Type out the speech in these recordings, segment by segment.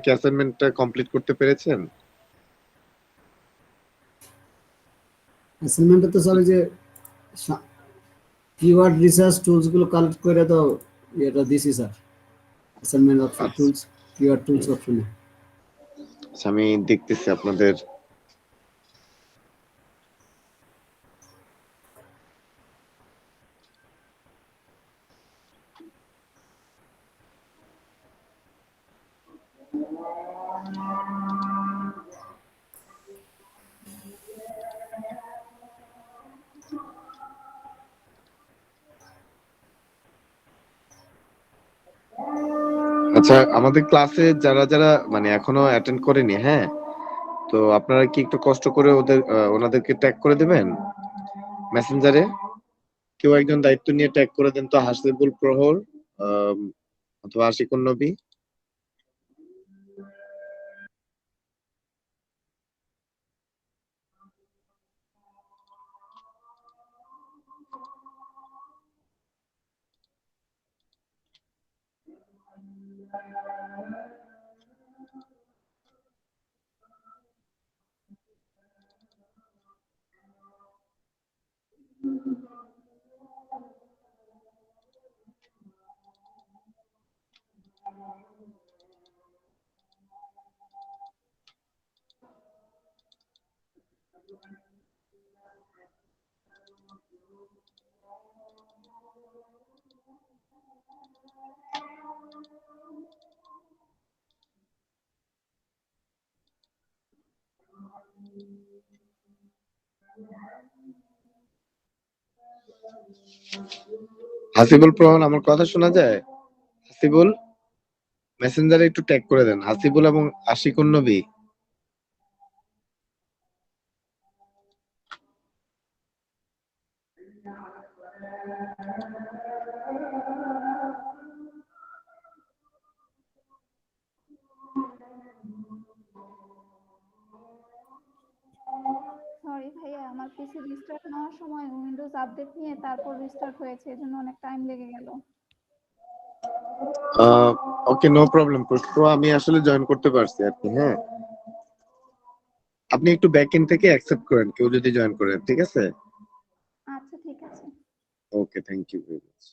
কি অ্যাসাইনমেন্টটা কমপ্লিট করতে পেরেছেন? অ্যাসাইনমেন্টে তো স্যার যে কিওয়ার্ড রিসার্চ টুলস গুলো কালেক্ট করে তো এটা দিছি স্যার, অ্যাসাইনমেন্ট অপশন আচ্ছা, টুলস, কিওয়ার্ড টুলস অপশনে। আচ্ছা, আমি দেখতেছি আপনাদের। আচ্ছা, আমাদের ক্লাসে যারা যারা মানে এখনো অ্যাটেন্ড করেনি, হ্যাঁ, তো আপনারা কি একটু কষ্ট করে ওনাদেরকে ট্যাগ করে দেবেন মেসেঞ্জারে। কেউ একজন দায়িত্ব নিয়ে ট্যাগ করে দেন তো, হাসিবুল প্রহর আম, অথবা আশিকুন নবী। হাসিবুল প্রহর, আমার কথা শোনা যায়? হাসিবুল, মেসেঞ্জারে একটু ট্যাগ করে দেন হাসিবুল এবং আশিকুন নবী। সরি ভাইয়া, আমার পিসি রিস্টার্ট নেওয়ার সময় উইন্ডোজ আপডেট নিয়ে তারপর রিস্টার্ট হয়েছে, এজন্য অনেক টাইম লেগে গেল। ওকে, নো প্রবলেম। তো আমি আসলে জয়েন করতে পারছি আর কি, হ্যাঁ। আপনি একটু ব্যাক এন্ড থেকে অ্যাকসেপ্ট করেন কেউ যদি জয়েন করেন, ঠিক আছে? আচ্ছা, ঠিক আছে। Okay, thank you very much.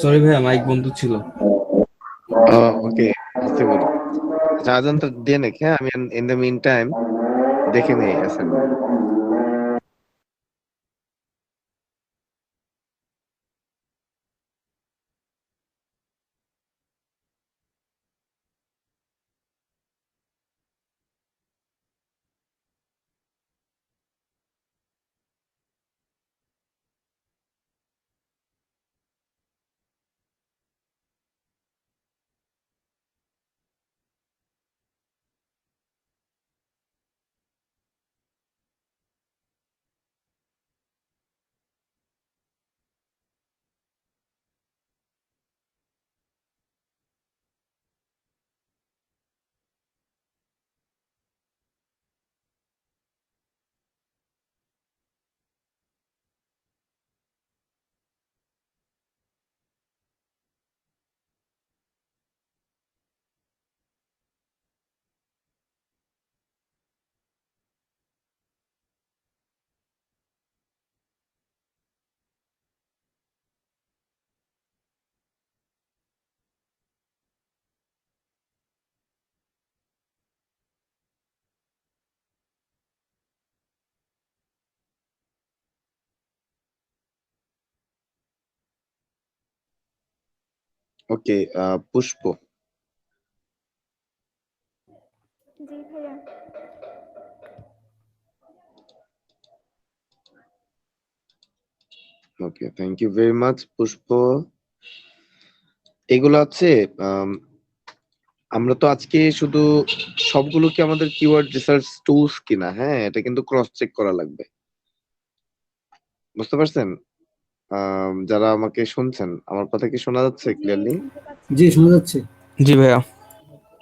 Sorry ভাইয়া, মাইক বন্ধ ছিল। ওকে, হাসিবুল। আচ্ছা, আজানটা দিয়ে নেক, হ্যাঁ, আমি ইন দ্য মিন টাইম দেখে নেই অ্যাসাইনমেন্ট। ওকে, পুষ্প। জি ভাইয়া। ওকে, থ্যাংক ইউ ভেরি মাচ পুষ্প। এগুলো আছে। আম, আমরা তো আজকে শুধু সবগুলো কি আমাদের কিওয়ার্ড রিসার্চ টুলস কিনা, হ্যাঁ, এটা কিন্তু ক্রস চেক করা লাগবে। বুঝতে পারছেন? যারা আমাকে শুনছেন, আমার কথা কি শোনা যাচ্ছে জি ক্লিয়ারলি? শুনতে পাচ্ছি। জি শোনা যাচ্ছে। জি ভাইয়া।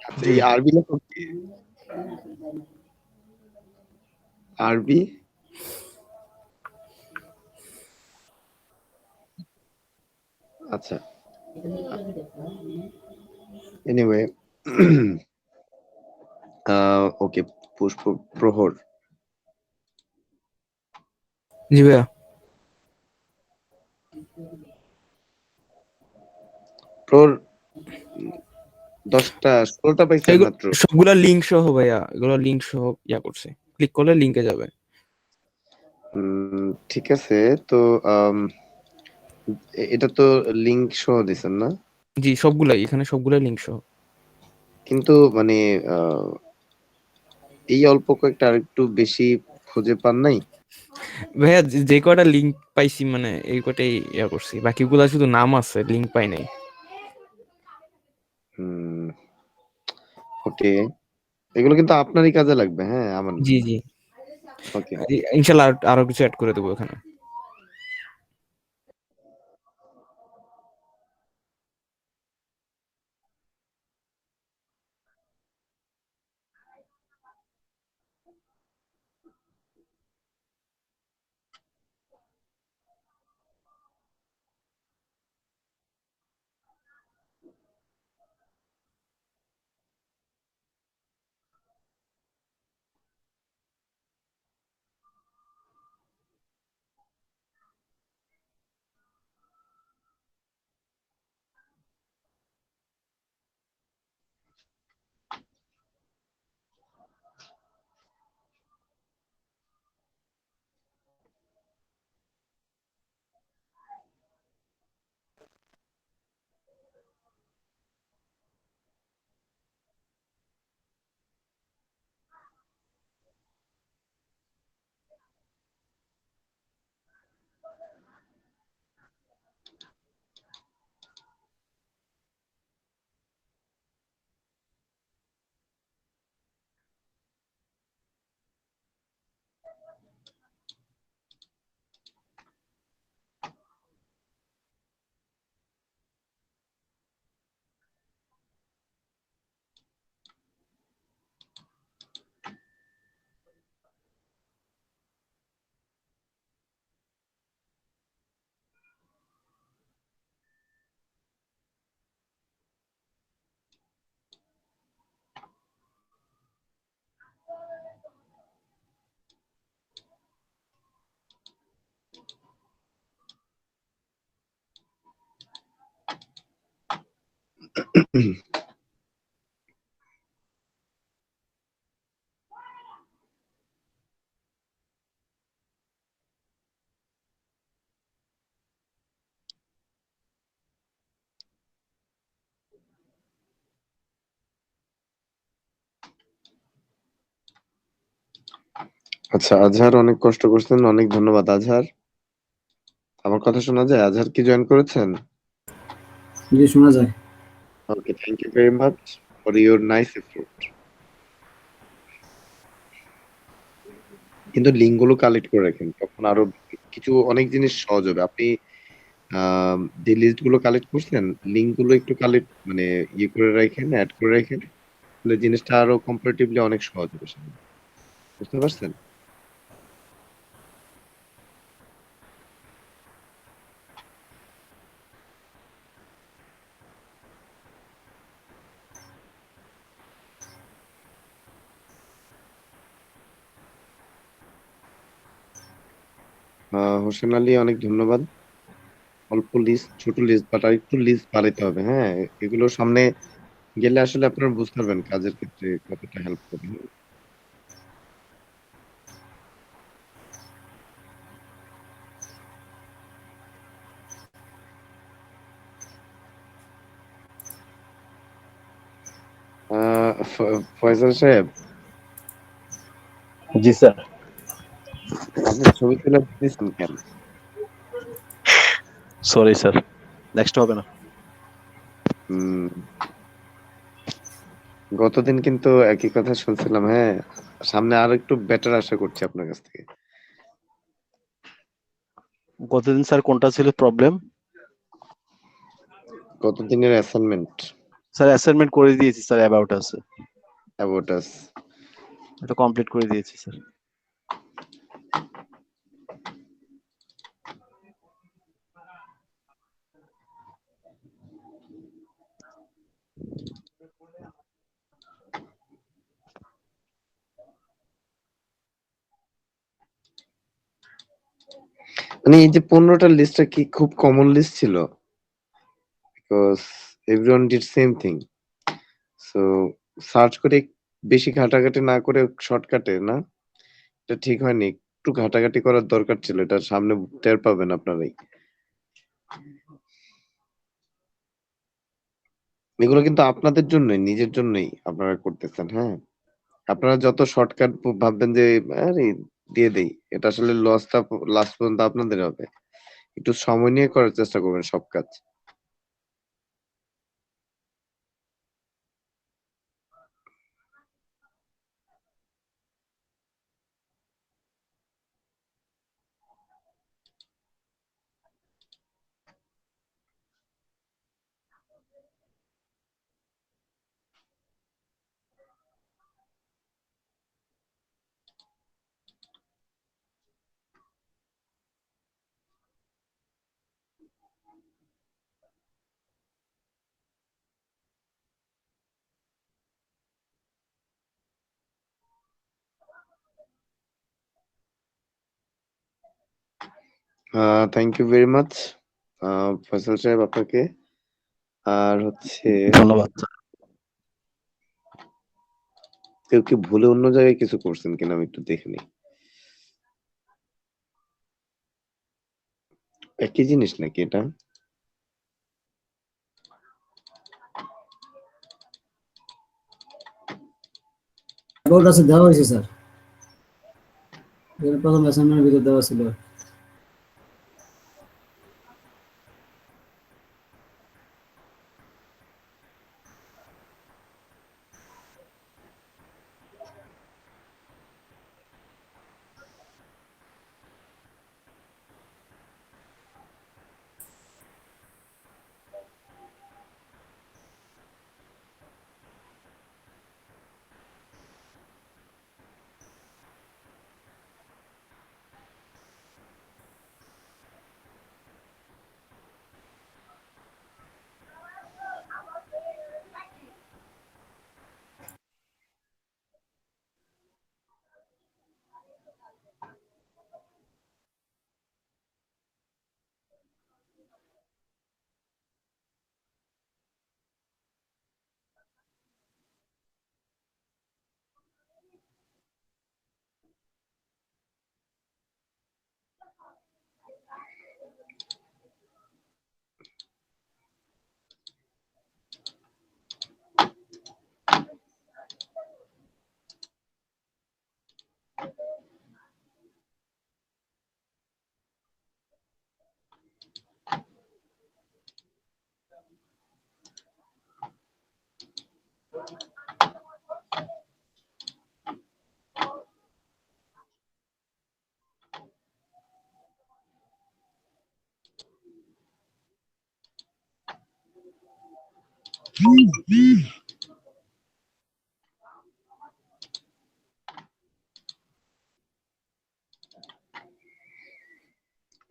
আচ্ছা, এই আরবি লেখক কে? আরবি? আচ্ছা, এনিওয়ে। ওকে, পুষ্প প্রহর। জি ভাইয়া। প্রহর 10টা 16টা পাইছেন এগুলো মাত্র। সবগুলা লিঙ্ক সহ ভাইয়া, এগুলো লিঙ্ক সহ করছে, ক্লিক করলে লিঙ্কে যাবে। ঠিক আছে। তো আম, এটা তো লিংক সহ দিছেন না? জি সবগুলাই, এখানে সবগুলাই লিঙ্ক সহ। কিন্তু মানে আহ, এই অল্প কয়েকটা আরেকটু বেশি খুঁজে পান নাই? ভাইয়া যে কয়টা লিঙ্ক পাইছি মানে এই কটাই করছি, বাকিগুলা শুধু নাম আছে, লিঙ্ক পাই নাই। হুম, ওকে। এগুলো কিন্তু আপনারই কাজে লাগবে, হ্যাঁ, আমার না। জি জি। ওকে। ইনশাল্লাহ আরো কিছু অ্যাড করে দেবো এখানে। আচ্ছা, আজহার অনেক কষ্ট করছেন, অনেক ধন্যবাদ আজহার। আমার কথা শোনা যায়? আজহার কি জয়েন করেছেন? জি শোনা যায়। Okay, thank you very much for your nice effort. কিন্তু লিঙ্ক গুলো কালেক্ট করে রাখেন, তখন আরো কিছু অনেক জিনিস সহজ হবে। আপনি যে লিস্ট গুলো কালেক্ট করছেন, লিঙ্ক গুলো একটু কালেক্ট মানে ইয়ে করে রাখেন, অ্যাড করে রাখেন, তাহলে জিনিসটা আরো কম্পারেটিভলি অনেক সহজ হবে সামনে। বুঝতে পারছেন? হোসেন আলী, অনেক ধন্যবাদ। অল্প লিস্ট, ছোট লিস্ট, বাট আর একটু লিস্ট বাড়াইতে হবে, হ্যাঁ। এগুলো সামনে গেলে আসলে আপনারা বুঝতে পারবেন কাজের ক্ষেত্রে কতটা হেল্প করে। ফয়সাল সাহেব, জি স্যার। আপনি ছবি তুলে দিচ্ছেন কেন? সরি স্যার, নেক্সট হবে না। হুম, গতদিন কিন্তু একই কথা শুনছিলাম। হ্যাঁ, সামনে আর একটু বেটার আশা করছি আপনার কাছ থেকে। গতদিন স্যার কোনটা ছিল প্রবলেম? গতদিনের অ্যাসাইনমেন্ট স্যার অ্যাসাইনমেন্ট করে দিয়েছি স্যার, অ্যাবাউট আছে, অ্যাবাউট আস। এটা কমপ্লিট করে দিয়েছি স্যার। মানে এই যে 15টা লিস্টটা কি খুব কমন লিস্ট ছিল? Because everyone did same thing. So search করে বেশি ঘাটাঘাটি না করে শর্টকাটে না, এটা ঠিক হয়নি। একটু ঘাটাঘাটি করার দরকার ছিল। এটা সামনে টের পাবেন আপনারাই। এগুলো কিন্তু আপনাদের জন্যই, নিজের জন্যই আপনারা করতেছেন। হ্যাঁ, আপনারা যত শর্টকাট ভাববেন যে আরে দিয়ে দেই, এটা আসলে লসটা লাস্ট পর্যন্ত আপনাদের হবে। একটু সময় নিয়ে করার চেষ্টা করবেন সব কাজ। Thank you very much Faisal সাহেব আপনাকে। আর হচ্ছে ধন্যবাদ স্যার। কেউ কি ভুলে অন্য জায়গায় কিছু করছেন কিনা আমি একটু দেখে নিই। একই জিনিস নাকি এটা? অ্যাবাউট আছে দেওয়া হয়েছে স্যার, এর প্রথম অ্যাসাইনমেন্টের ভিতর দেওয়া ছিল।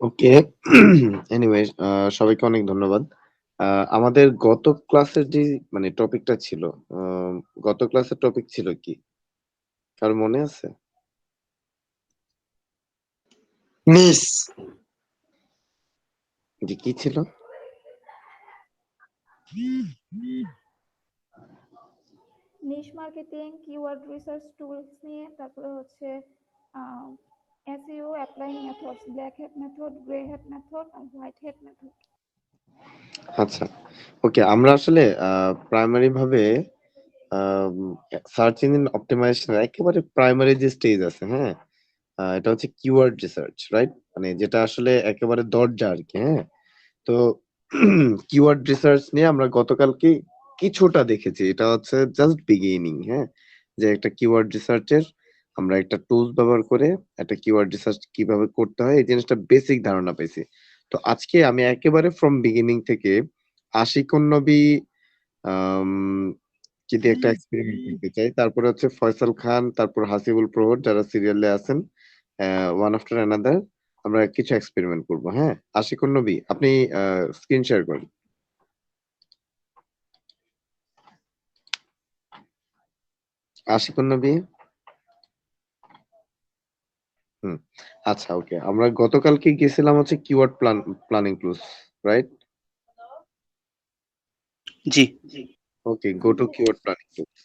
ওকে। এনিওয়েজ সবাইকে অনেক ধন্যবাদ। আমাদের গত ক্লাসের যে মানে টপিকটা ছিল, গত ক্লাসের টপিক ছিল কি? কার মনে আছে? মিস যে কি ছিল? Niche marketing, keyword research tools নিয়ে, তারপরে হচ্ছে SEO applying methods, black hat method, grey hat method আর হোয়াইট হ্যাট মেথড। আচ্ছা, ওকে। আমরা আসলে প্রাইমারি ভাবে সার্চ ইঞ্জিন অপটিমাইজেশন একেবারে প্রাইমারি যে স্টেজ আছে, হ্যাঁ? এটা হচ্ছে কিওয়ার্ড রিসার্চ, রাইট? মানে যেটা আসলে একেবারে দরজা আরকি, হ্যাঁ? তো কিওয়ার্ড রিসার্চ নিয়ে আমরা গতকালকে কিছুটা দেখেছি। এটা হচ্ছে জাস্ট বিগিনিং, হ্যাঁ? যে একটা কিওয়ার্ড রিসার্চের আমরা একটা টুলস ব্যবহার করে একটা কিওয়ার্ড রিসার্চ কিভাবে করতে হয় এই জিনিসটা বেসিক ধারণা পাইছি। তো আজকে আমি একেবারে ফ্রম বিগিনিং থেকে আশিকুন নবী আম যদি একটা এক্সপেরিমেন্ট করতে চাই। তারপরে হচ্ছে ফয়সাল খান, তারপর হাসিবুল প্রহর যারা সিরিয়ালে আছেন, ওয়ান আফটার অ্যানাদার আমরা কিছু এক্সপেরিমেন্ট করব, হ্যাঁ? আশিকুন নবী আপনি স্ক্রিন শেয়ার করেন। আশিকুন নবী? হুম। আচ্ছা ওকে। আমরা গতকালকে গেছিলাম হচ্ছে কিওয়ার্ড প্ল্যানিং টুলস, রাইট? জি। Okay, go to keyword planning tools.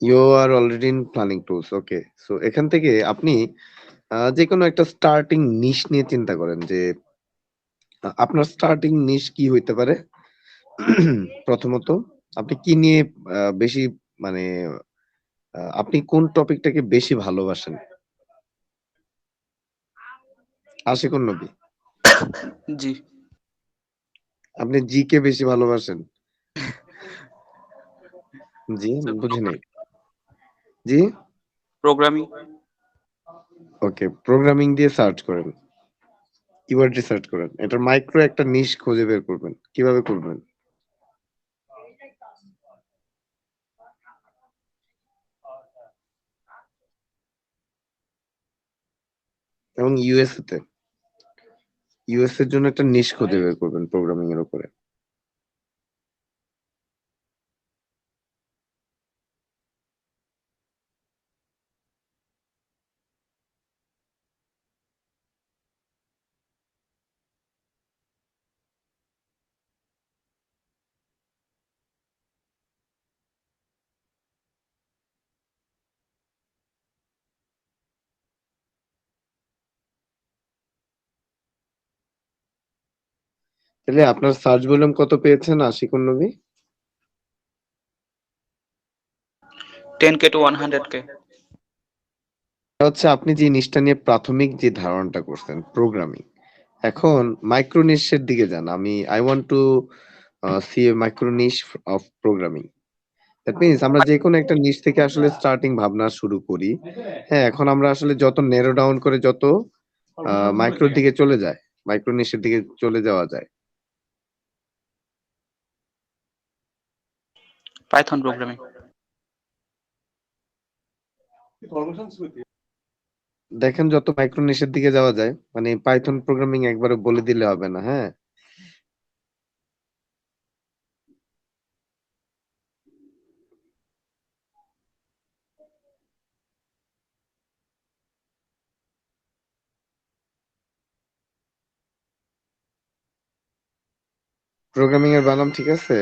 You are already in planning tools. Okay. So এখান থেকে আপনি যেকোনো একটা স্টার্টিং নিশ নিয়ে চিন্তা করেন যে আপনার স্টার্টিং নিশ কি হইতে পারে? প্রথমত আপনি কি নিয়ে বেশি মানে আপনি কোন টপিকটাকে বেশি ভালোবাসেন? আশিকুন নবী, জি। আপনি জি কে বেশি ভালোবাসেন? জি, বুঝি নাই। জি? প্রোগ্রামিং। ওকে, প্রোগ্রামিং দিয়ে সার্চ করেন। কিওয়ার্ড রিসার্চ করেন। এটার মাইক্রো একটা নিশ খুঁজে বের করবেন। কিভাবে করবেন? এবং ইউএসএ তে। ইউএস এর জন্য একটা নিশ খুঁজে বের করবেন প্রোগ্রামিং এর উপরে। তাহলে আপনার সার্চ ভলিউম কত পেয়েছেন আশিকুন নবী? 10K to 100K। এটা হচ্ছে আপনি যে নিশটা নিয়ে প্রাথমিক যে ধারণাটা করছেন প্রোগ্রামিং। এখন মাইক্রো নিশের দিকে যান। I want to see a micro niche of programming. That means আমরা যেকোনো একটা নিশ থেকে আসলে স্টার্টিং ভাবনা শুরু করি। হ্যাঁ, এখন আমরা আসলে যত ন্যারো ডাউন করে যত মাইক্রোর দিকে চলে যায়, মাইক্রো নিশের দিকে চলে যাওয়া যায়। Python programming. দেখেন যত মাইক্রো নিশের দিকে যাওয়া যায়, মানে পাইথন প্রোগ্রামিং একবারে বলে দিলে হবে না, হ্যাঁ? প্রোগ্রামিং এর বানাম ঠিক আছে?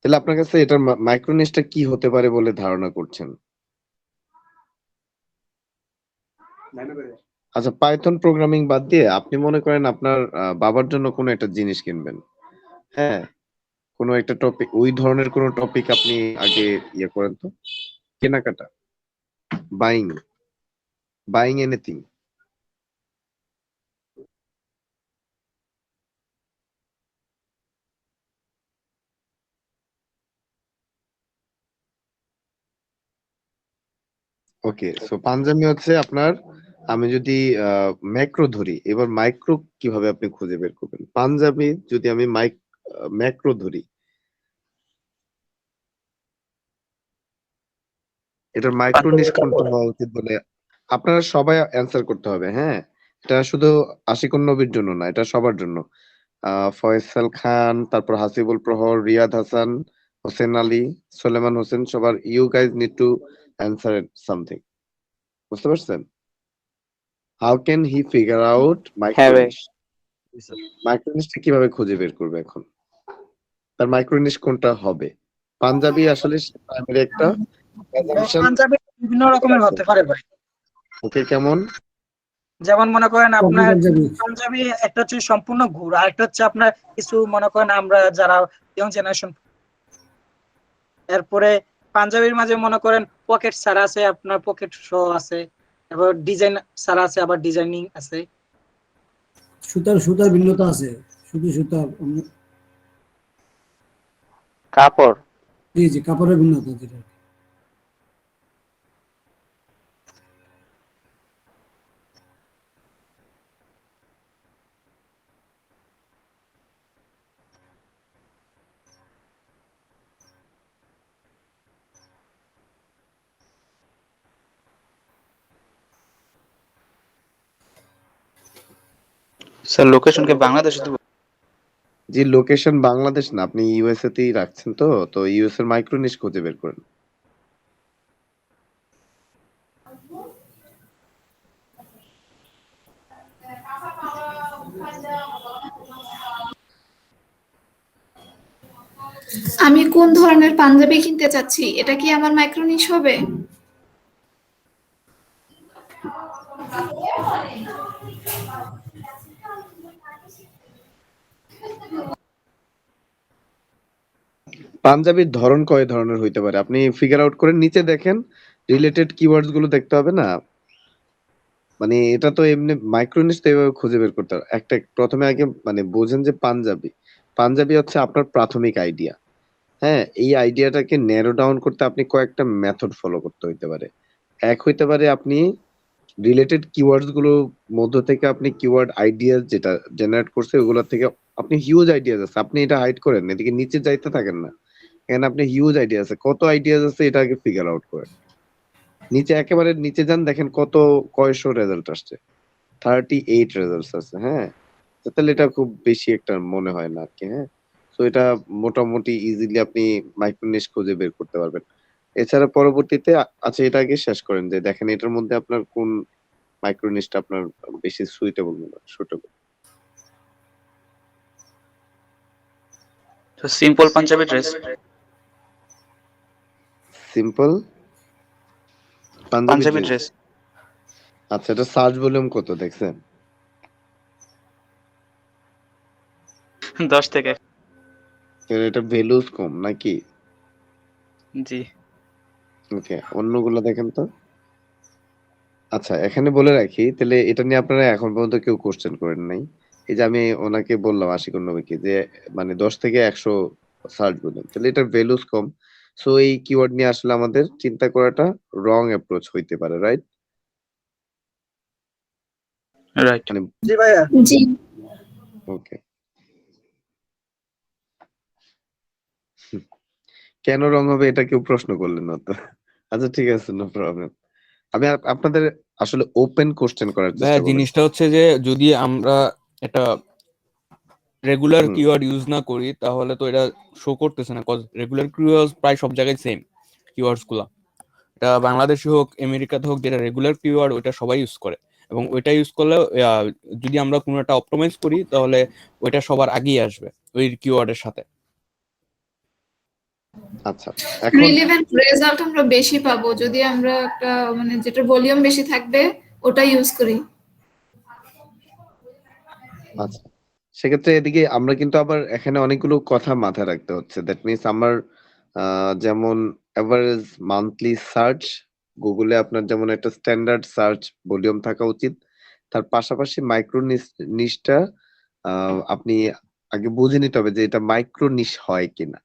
তাহলে আপনার কাছে এটার মাইক্রোনিশটা কি হতে পারে বলে ধারণা করছেন? আচ্ছা, পাইথন প্রোগ্রামিং বাদ দিয়ে আপনি মনে করেন আপনার বাবার জন্য কোনো একটা জিনিস কিনবেন। হ্যাঁ, কোনো একটা টপিক, ওই ধরনের কোনো টপিক আপনি আগে ইয়ে করেন তো। কেনাকাটা, বাইং, বাইং এনিথিং। ওকে, সো পাঞ্জাবি হচ্ছে আপনার, আমি যদি ম্যাক্রো ধরি, এবার মাইক্রো কিভাবে আপনি খুঁজে বের করবেন? পাঞ্জাবি যদি আমি ম্যাক্রো ধরি, এটার মাইক্রো নিশ কোনটা হওয়া উচিত বলে আপনারা সবাই অ্যান্সার করতে হবে, হ্যাঁ? এটা শুধু আশিকুন নবীর জন্য না, এটা সবার জন্য। ফয়সাল খান, তারপর হাসিবুল প্রহর, রিয়াদ হাসান, হোসেন আলী, সোলেমান হোসেন, সবার you guys need to answer something. বুঝতে পারছেন? How can he figure out হ্যাঁ ভাই। মাইক্রোনিশ? মাইক্রোনিশটা কিভাবে খুঁজে বের করবে এখন? তার মাইক্রোনিশ কোনটা হবে? পাঞ্জাবি আসলে প্রাইমারি একটা assumption পাঞ্জাবি বিভিন্ন রকমের হতে পারে ভাই। ওকে, কেমন? যেমন মনে করেন কপি আপনার পাঞ্জাবি। পাঞ্জাবি একটা হচ্ছে সম্পূর্ণ ঘুর, আর একটা হচ্ছে আপনার কিছু মনে করেন আমরা যারা ইয়ং জেনারেশন, এরপরে পাঞ্জাবির মাঝে মনে করেন পকেট ছাড়া আছে, আপনার পকেট সহ আছে, তারপর ডিজাইন ছাড়া আছে, আবার ডিজাইনিং আছে। সুতার ভিন্নতা আছে, শুধু সুতা। কাপড়। জি কাপড়ের ভিন্নতা যেটা। স্যার লোকেশন কি বাংলাদেশে দেবো? যে লোকেশন বাংলাদেশ না, আপনি ইউএসএ তেই রাখছেন, তো তো ইউএস এর মাইক্রোনিশ খুঁজে বের করেন। আমি কোন ধরনের পাঞ্জাবি কিনতে চাচ্ছি, এটা কি আমার মাইক্রোনিশ হবে? পাঞ্জাবির ধরন কয় ধরনের হইতে পারে আপনি ফিগার আউট করেন, নিচে দেখেন রিলেটেড কিওয়ার্ডস গুলো দেখতে হবে না? মানে এটা তো এমনি মাইক্রোনিশ তো এভাবে খুঁজে বের করতে হবে। একটা প্রথমে আগে মানে বোঝেন যে পাঞ্জাবি হচ্ছে আপনার প্রাথমিক আইডিয়া। হ্যাঁ, এই আইডিয়াটাকে ন্যারো ডাউন করতে আপনি কয়েকটা মেথড ফলো করতে হইতে পারে। এক হইতে পারে আপনি রিলেটেড কিওয়ার্ডস গুলোর মধ্য থেকে আপনি কিওয়ার্ড আইডিয়াস যেটা জেনারেট করছে ওগুলোর থেকে আপনি হিউজ আইডিয়াস আছে, আপনি এটা হাইড করেন, এদিকে নিচে যাইতে থাকেন না। এখানে আপনি হিউজ আইডিয়া আছে, কত আইডিয়াস আছে এটা আগে ফিগার আউট করেন। নিচে একেবারে নিচে যান, দেখেন কয়শো রেজাল্ট আসছে, 38 রেজাল্ট আছে। হ্যাঁ, তো তাহলে এটা খুব বেশি একটা মনে হয় না আর কি। হ্যাঁ, তো এটা মোটামুটি ইজিলি আপনি মাইক্রোনিশ খুঁজে বের করতে পারবেন। এছাড়া পরবর্তীতে আচ্ছা, এটা আগে শেষ করেন যে দেখেন এটার মধ্যে আপনার কোন মাইক্রোনিশটা আপনার বেশি সুইটেবল মনে হয়, সুটেবল। তো simple panjabi dress. Simple panjabi panjabi dress. Dress. আচ্ছা, এটা সার্চ ভলিউম কত দেখছেন? 10 থেকে। এটা ভ্যালুস কম নাকি? জি। ওকে, অন্যগুলো দেখেন তো। আচ্ছা, এখানে বলে রাখি তাহলে এটা নিয়ে আপনারা এখন পর্যন্ত কেউ কোশ্চেন করেন নাই। এই যে আমি ওনাকে বললাম আশিকুর নবীকে যে মানে 10 থেকে 100 সার্চ ভলিউম, তাহলে এটার ভ্যালুস কম। সো এই কিওয়ার্ড নিয়ে আসলে আমাদের চিন্তা করাটা রং অ্যাপ্রোচ হইতে পারে, রাইট? রাইট। মানে জি ভাইয়া। জি। ওকে, কেন রং হবে এটা কেউ প্রশ্ন করলেন না তো। আচ্ছা ঠিক আছে, নো প্রবলেম। আমি আপনাদের আসলে ওপেন কোশ্চেন করার চেষ্টা ভাইয়া করব। জিনিসটা হচ্ছে যে যদি আমরা একটা রেগুলার হুম। কিওয়ার্ড ইউজ না করি তাহলে তো এটা শো করতেছে না, কজ রেগুলার কিওয়ার্ডস প্রায় সব জায়গায় সেম কিওয়ার্ডস গুলা। এটা বাংলাদেশে হোক আমেরিকাতে হোক, যেটা রেগুলার কিওয়ার্ড ওইটা সবাই ইউজ করে, এবং ওইটা ইউজ করলে যদি আমরা কোনো একটা অপটিমাইজ করি তাহলে ওইটা সবার আগেই আসবে ওই কিওয়ার্ডের সাথে। আচ্ছা, এখন রিলেভেন্ট রেজাল্ট আমরা বেশি পাবো যদি আমরা একটা মানে যেটা ভলিউম বেশি থাকবে ওটা ইউজ করি। আচ্ছা, সেক্ষেত্রে এদিকে আমরা কিন্তু আবার এখানে অনেকগুলো কথা মাথায় রাখতে হচ্ছে। দ্যাট মিনস আমার যেমন এভারেজ মান্থলি সার্চ গুগলে আপনার যেমন একটা স্ট্যান্ডার্ড সার্চ ভলিউম থাকা উচিত। তার পাশাপাশি মাইক্রো নিশটা আপনি আগে বুঝে নিতে হবে যে এটা মাইক্রো নিশ হয় কিনা।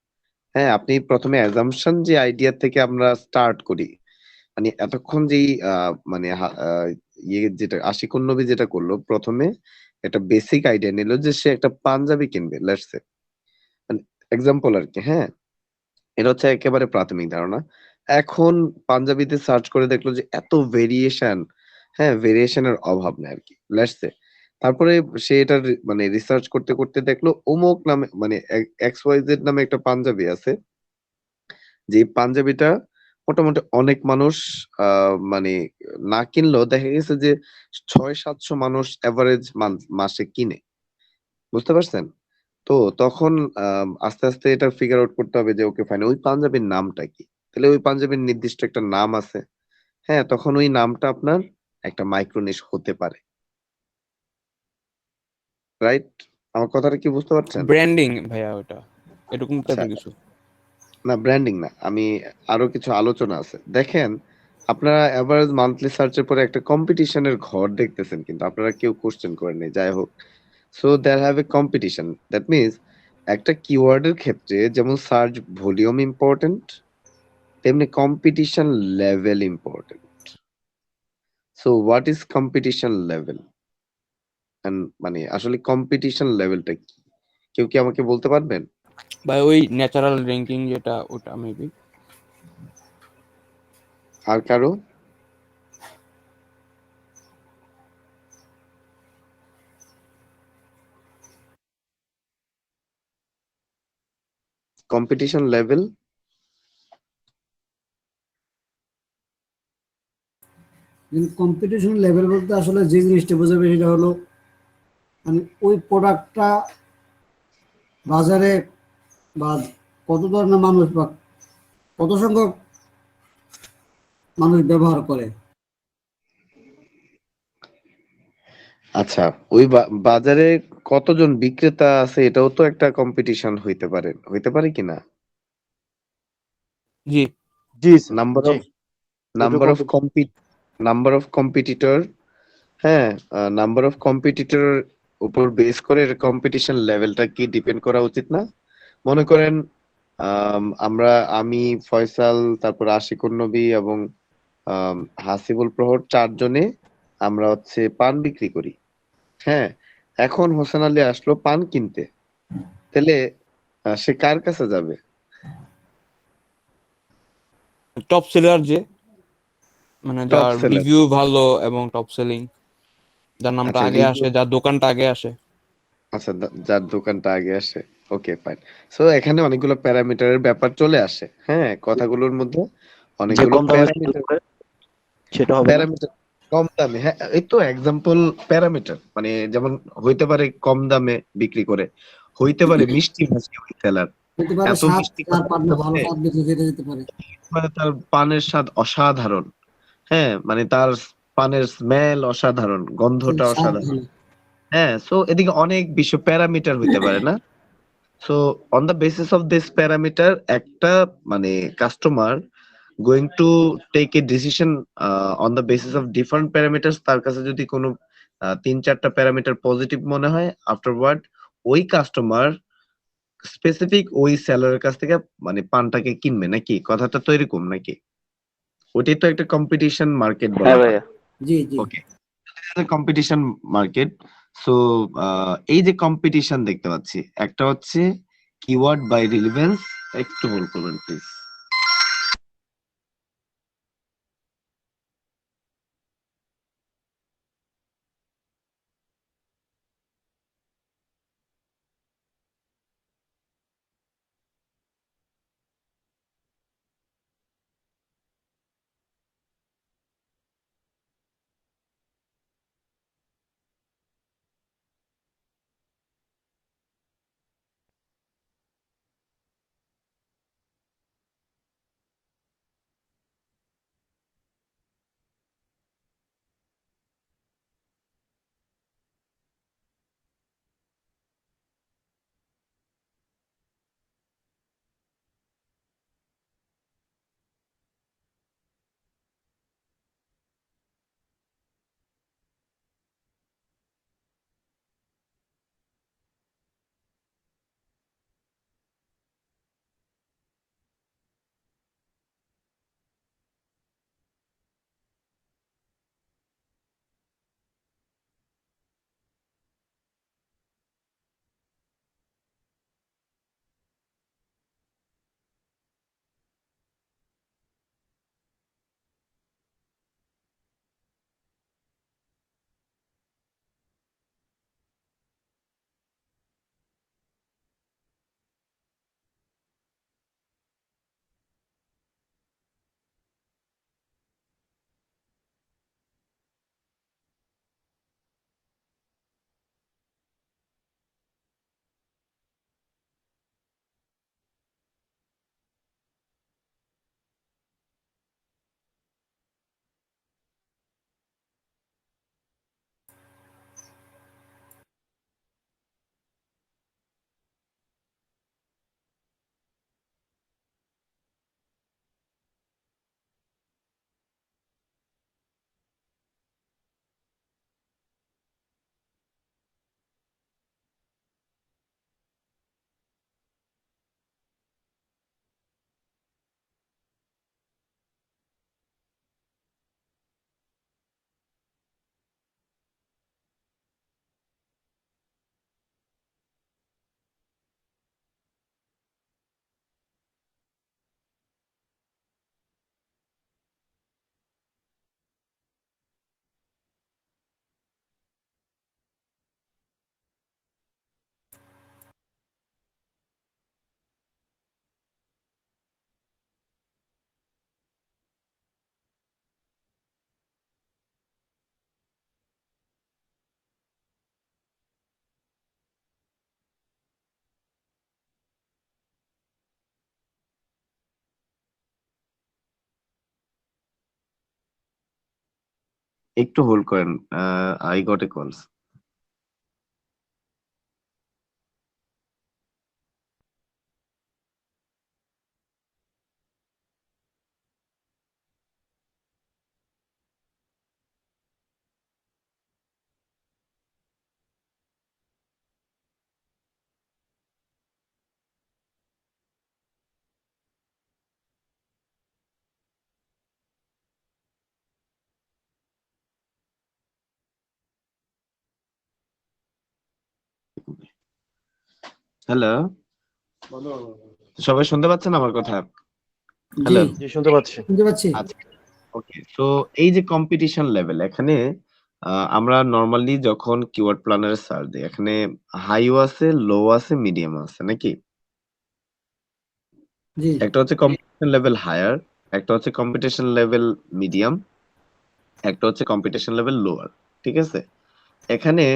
হ্যাঁ, আপনি ১ম এ অ্যাজাম্পশন যে আইডিয়া থেকে আমরা স্টার্ট করি। মানে এতক্ষণ যেই মানে যেটা আশিকুন নবী যেটা করলো ১ম এ একটা বেসিক আইডিয়া নিল যে সে একটা পাঞ্জাবি কিনবে লেটস সে। মানে এক্সাম্পল আরকি, হ্যাঁ? এটা হচ্ছে একেবারে প্রাথমিক ধারণা। এখন পাঞ্জাবিতে সার্চ করে দেখলো যে এত ভেরিয়েশন, হ্যাঁ? ভেরিয়েশন এর অভাব নাই আরকি। Let's say. তারপরে সে এটার মানে রিসার্চ করতে, করতে দেখলো অমুক নামে মানে XYZ নামে একটা পাঞ্জাবি আছে। যে পাঞ্জাবিটা মোটামুটি অনেক মানুষ আ মানে না কিনলেও দেখা গেছে যে ৬০০-৭০০ মানুষ এভারেজ মাসে কিনে। বুঝতে পারছেন? তো তখন আস্তে, আস্তে এটা ফিগার আউট করতে হবে যে ওকে ফাইন ওই পাঞ্জাবির নামটা কি? তাহলে ওই পাঞ্জাবির নির্দিষ্ট একটা নাম আছে। হ্যাঁ? তখন ওই নামটা আপনার একটা মাইক্রো নিশ হতে পারে। রাইট? আমার কথাটা কি বুঝতে পারছেন? ব্র্যান্ডিং ভাইয়া ওটা এরকম আচ্ছা, টাইপের কিছু। না ব্র্যান্ডিং না। আমি আরো কিছু আলোচনা আছে। দেখেন, আপনারা এভারেজ মান্থলি সার্চ এর পরে একটা কম্পিটিশন এর ঘর দেখতেছেন কিন্তু আপনারা কেউ কোয়েশ্চেন করেন নাই। যাই হোক। So there have a competition. That means একটা কিওয়ার্ড এর ক্ষেত্রে যেমন সার্চ ভলিউম ইম্পোর্টেন্ট, তেমনি competition level important. So what is competition level? মানে আসলে কম্পিটিশন লেভেলটা কি? কেউ কি আমাকে বলতে পারবেন? বা ওই ন্যাচারাল র্যাঙ্কিং যেটা ওটা মেবি। আর কারো? Competition level? কিন্তু কম্পিটিশন লেভেল বলতে আসলে যে জিনিসটা বোঝাবে সেটা হলো মানে ওই প্রোডাক্টটা বাজারে বা কত ধরনের মানুষ বা কত সংখ্যক মানুষ ব্যবহার করে। আচ্ছা, ওই বাজারে কতজন বিক্রেতা আছে এটাও তো একটা কম্পিটিশন হইতে পারে কিনা? জি। জি স্যার, নাম্বার জি। অফ ওইটা number of competition. Number of competitor, হ্যাঁ, নাম্বার অফ কম্পিটিটর উপর বেস করে কম্পিটিশন লেভেলটা কি ডিপেন্ড করা উচিত না? মনে করেন আমি ফয়সাল, তারপর আশিকুর নবী এবং আম হাসিবুল প্রহর ৪ জনে আমরা হচ্ছে পান বিক্রি করি। হ্যাঁ? এখন হোসেন আলী আসলো পান কিনতে। তাহলে সে কার কাছে যাবে? টপ সেলার যে মানে টপ যার সেলার। রিভিউ ভালো এবং টপ সেলিং, যার নামটা আচ্ছা আগে রিভিউ, আসে, যার দোকানটা আগে আসে। আচ্ছা যার দোকানটা আগে আসে। Okay fine. সো এখানে অনেকগুলো প্যারামিটারের ব্যাপার চলে আসে। হ্যাঁ? কথাগুলোর মধ্যে যে অনেকগুলো কম দামে সেল করে সেটা হবে না। প্যারামিটার কম দামে, হ্যাঁ, এই তো এক্সাম্পল প্যারামিটার। মানে যেমন হইতে পারে কম দামে বিক্রি করে। হইতে পারে মিষ্টি ভাষী ওই সেলার। হতে পারে এত স্বাদ, মিষ্টি তার কথা পানটা বলতে ভালো পারে, স্বাদ বেশি সেটা যেতে পারে। মানে তার পানের স্বাদ অসাধারণ। হ্যাঁ? মানে তার পানের স্মেল অসাধারণ, গন্ধটা স্বাদ অসাধারণ। ভালো। হ্যাঁ? সো এদিকে অনেক বিশ্ব প্যারামিটার হইতে পারে না? So on the basis of this parameter একটা মানে customer going to take a decision on the basis of different parameters. তার কাছে যদি কোনো ৩-৪টা প্যারামিটার পজিটিভ মনে হয়, আফটারওয়ার্ড ওই কাস্টমার স্পেসিফিক ওই সেলরের কাছ থেকে মানে পানটাকে কিনবে নাকি? কথাটা তো এরকম নাকি? ওইটাই তো একটা কম্পিটিশন মার্কেট হ্যাঁ বলা হয়। ভাইয়া। জি জি। ওকে। Competition market. সো এই যে কম্পিটিশন দেখতে পাচ্ছি, একটা হচ্ছে কিওয়ার্ড বাই রিলেভেন্স। একটু হোল্ড করবেন প্লিজ। একটু হোল্ড করেন, I got a calls. Hello, সবাই শুনতে পাচ্ছেন আমার কথা? জি হ্যালো, জি শুনতে পাচ্ছি। শুনতে পাচ্ছি। আচ্ছা, ওকে। তো এই যে কম্পিটিশন লেভেল, এখানে আমরা নরমালি যখন কিওয়ার্ড প্ল্যানারে সার্চ দিই, এখানে হাইও আছে, লো আছে, মিডিয়াম আছে নাকি? জি একটা হচ্ছে কম্পিটিশন লেভেল হায়ার, একটা হচ্ছে কম্পিটিশন লেভেল মিডিয়াম, একটা হচ্ছে কম্পিটিশন লেভেল লোয়ার। ঠিক আছে? এখানে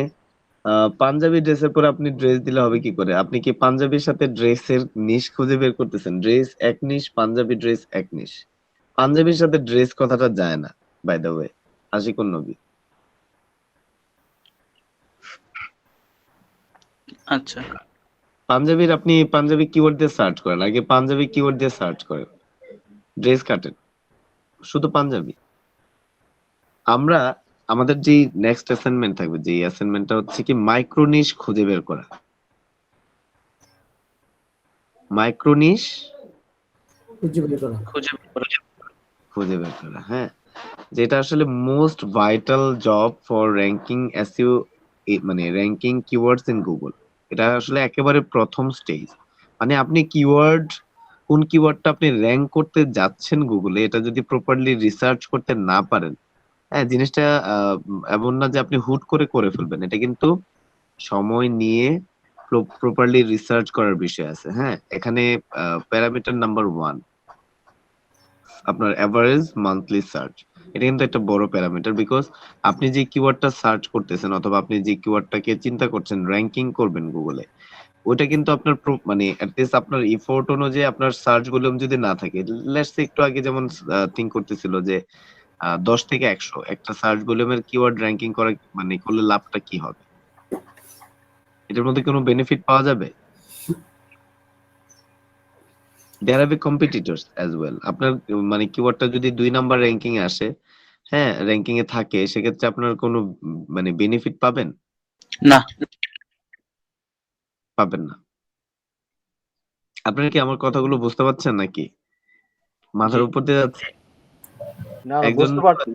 পাঞ্জাবি ড্রেসের পরে আপনি ড্রেস দিলে হবে কি করে? আপনি কি পাঞ্জাবির সাথে ড্রেসের নিশ খুঁজে বের করতেছেন? ড্রেস এক নিশ, পাঞ্জাবি ড্রেস এক নিশ। পাঞ্জাবির সাথে ড্রেস কথাটা যায় না, বাই দ্য ওয়ে। আশিকুন নবী। আচ্ছা, পাঞ্জাবির আপনি পাঞ্জাবি কিওয়ার্ড দিয়ে সার্চ করেন, আগে পাঞ্জাবি কিওয়ার্ড দিয়ে সার্চ করেন, ড্রেস কাটেন, শুধু পাঞ্জাবি। আমরা আমাদের যে নেক্সট অ্যাসাইনমেন্ট থাকবে, যে অ্যাসাইনমেন্টটা হচ্ছে কি মাইক্রোনিশ খুঁজে বের করা। মাইক্রোনিশ খুঁজে বের করা। খুঁজে বের করা। খুঁজে বের করা, হ্যাঁ, যেটা আসলে most vital job for ranking SEO, মানে র্যাঙ্কিং কিওয়ার্ডস ইন গুগল। এটা আসলে একেবারে প্রথম স্টেজ। মানে আপনি কিওয়ার্ড, কোন কিওয়ার্ডটা আপনি র্যাঙ্ক করতে যাচ্ছেন গুগলে, এটা যদি প্রপারলি রিসার্চ করতে না পারেন, হ্যাঁ, জিনিসটা এমন না যে আপনি হুট করে করে ফেলবেন। এটা কিন্তু সময় নিয়ে প্রপারলি রিসার্চ করার বিষয় আছে। হ্যাঁ, এখানে প্যারামিটার নাম্বার 1 আপনার এভারেজ মান্থলি সার্চ। এটা কিন্তু একটা বড় প্যারামিটার, বিকজ আপনি যে কিওয়ার্ডটা সার্চ করতেছেন অথবা আপনি যে কিওয়ার্ডটাকে চিন্তা করছেন র্যাঙ্কিং করবেন গুগলে, ওটা কিন্তু আপনার মানে অ্যাটলিস্ট আপনার এফোর্ট অনুযায়ী আপনার সার্চ ভলিউম যদি না থাকে, লেটস সে একটু আগে যেমন থিঙ্ক করতেছিল যে 10 থেকে 100 একটা সার্চ ভলিউমের কিওয়ার্ড র্যাঙ্কিং করা মানে করলে লাভটা কি হবে? এটার মধ্যে কোনো বেনিফিট পাওয়া যাবে? দেয়ার আর বি কম্পিটিটরস অ্যাজ ওয়েল। আপনার মানে কিওয়ার্ডটা যদি 2 নাম্বার র্যাঙ্কিং এ আসে, হ্যাঁ, র্যাঙ্কিং এ থাকে, সেক্ষেত্রে আপনার কোনো মানে বেনিফিট পাবেন? না, পাবেন না। আপনারা কি আমার কথাগুলো বুঝতে পারছেন নাকি মাথার জি। উপর দিয়ে যাচ্ছে? না না, একজন বুঝতে পারছি,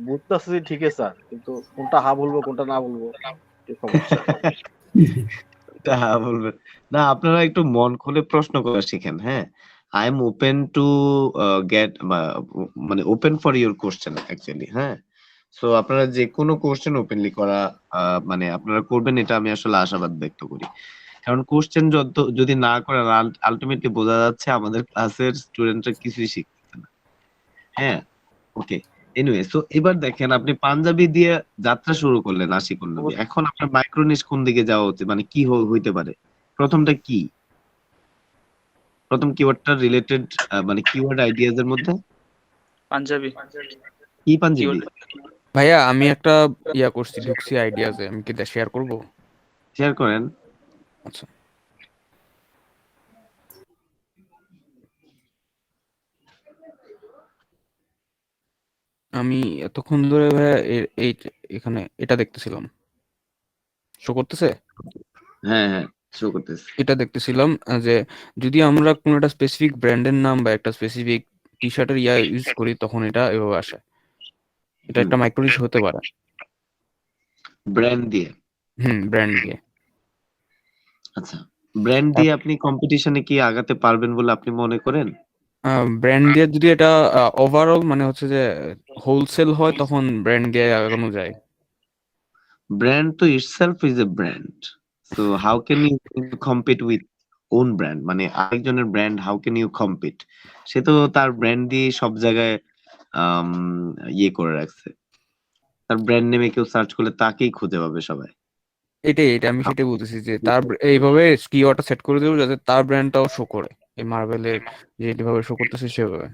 বুঝতেছি ঠিকই স্যার, কিন্তু কোনটা হা বলবো কোনটা না বলবো এই সমস্যা। তা বলবেন না, আপনারা একটু মন খুলে প্রশ্ন করা শিখেন। হ্যাঁ, I am open to get, মানে open for your question actually. হ্যাঁ, সো আপনারা যে কোনো কোশ্চেন ওপেনলি করা মানে আপনারা করবেন, এটা আমি আসলে আশাবাদ ব্যক্ত করি। কারণ কোশ্চেন যদি না করেন, আলটিমেটলি বোঝা যাচ্ছে আমাদের ক্লাসের স্টুডেন্টরা কিছুই শিখতেছে না। হ্যাঁ, ওকে। এনিওয়ে, সো এবার দেখেন, আপনি পাঞ্জাবি দিয়ে যাত্রা শুরু করলেন আশিকুন নবী। এখন আপনার মাইক্রোনিশ কোন দিকে যাওয়া উচিত, মানে কি হইতে পারে? প্রথমটা কি? প্রথম কিওয়ার্ডটা রিলেটেড, মানে কিওয়ার্ড আইডিয়াজ এর মধ্যে পাঞ্জাবি কি পাঞ্জাবি? কিওয়ার্ড। ভাইয়া আমি একটা করছি, ঢুকছি আইডিয়াজে, আমি কি শেয়ার করব? শেয়ার করেন। আচ্ছা, আমি এতক্ষণ ধরে ভাইয়া এই এখানে এটা দেখতেছিলাম, শো করতেছে। হ্যাঁ হ্যাঁ, শো করতেছি। এটা দেখতেছিলাম যে যদি আমরা কোনো একটা স্পেসিফিক ব্র্যান্ডের নাম বা একটা স্পেসিফিক টি শার্টের ইউজ করি, তখন এটা এভাবে আসে। এটা একটা মাইক্রোনিশ হতে পারে। ব্র্যান্ড দিয়ে? ব্র্যান্ড দিয়ে। আচ্ছা, ব্র্যান্ড দিয়ে আপনি কম্পিটিশনে কি আগাতে পারবেন বলে আপনি মনে করেন? ব্র্যান্ড দিয়ে যদি এটা ওভারঅল মানে হচ্ছে যে হোলসেল হয়, তখন ব্র্যান্ড দিয়ে আগানো যায়। ব্র্যান্ড তো itself is a brand, so how can you compete with own brand? মানে আরেকজনের brand, how can you compete? সে তো তার ব্র্যান্ড দিয়ে সব জায়গায় আম, করে রাখছে। তার ব্র্যান্ড নেমে কেউ সার্চ করলে তাকেই খুঁজে পাবে সবাই। এটা আমি সেটাই বলতেছি যে তার এইভাবে কিওয়ার্ডটা সেট করে দেবো যাতে তার ব্র্যান্ডটাও শো করে, এই মার্বেলের যেভাবে শো করতেছে সেভাবে।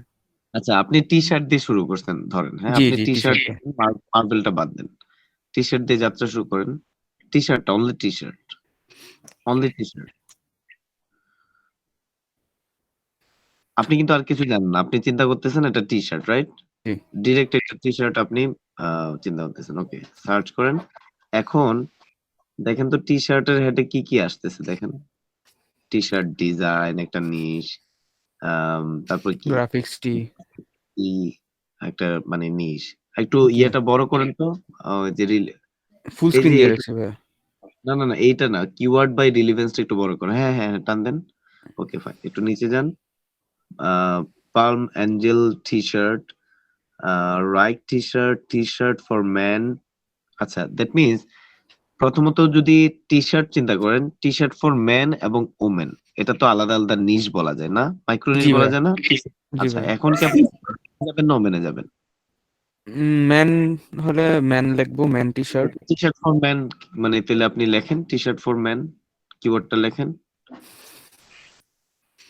আচ্ছা, আপনি টি শার্ট দিয়ে শুরু করছেন ধরেন, হ্যাঁ? জি আপনি জি টি টি শার্ট শার্টে। মার্বেলটা বাদ দেন। টি শার্ট দিয়ে যাত্রা শুরু করেন। T shirt, only T shirt, only T shirt. আপনি কিন্তু আর কিছু জানেন না। আপনি চিন্তা করতেছেন এটা টি শার্ট, রাইট? জি ডিরেক্ট একটা টি শার্ট আপনি চিন্তা করতেছেন। ওকে, সার্চ করেন। এখন দেখেন তো টি শার্টের হেডে কি কি আসতেছে দেখেন। টি শার্ট ডিজাইন একটা নিশ, তারপর কি গ্রাফিক্স টি কি একটা মানে নিশ। একটু জি ইয়েটা বড় করেন তো। ওই যে ফুল এই স্ক্রিন যে দিয়ে এইটা, রাখছে ভাইয়া। না না না এইটা না, কিওয়ার্ড বাই রিলেভেন্সটা একটু বড় করেন। হ্যাঁ হ্যাঁ হ্যাঁ, টান দেন। ওকে ফাইন, একটু নিচে যান। Palm Angel T shirt, write T shirt, T shirt for man. আচ্ছা, দ্যাট মিনস প্রথমত যদি টি শার্ট চিন্তা করেন, টি শার্ট ফর ম্যান এবং ওমেন, এটা তো আলাদা আলাদা নিশ বলা যায় না, মাইক্রো নিশ জি বলা ভাইয়া। যায় না। জি আচ্ছা, ভাইয়া। এখন কি আপনি যাবেন না ওমেনে যাবেন? ম্যান হলে ম্যান লিখবো, man T shirt. T shirt for man মানে তাহলে আপনি লেখেন টি শার্ট ফর ম্যান, কিওয়ার্ডটা লেখেন।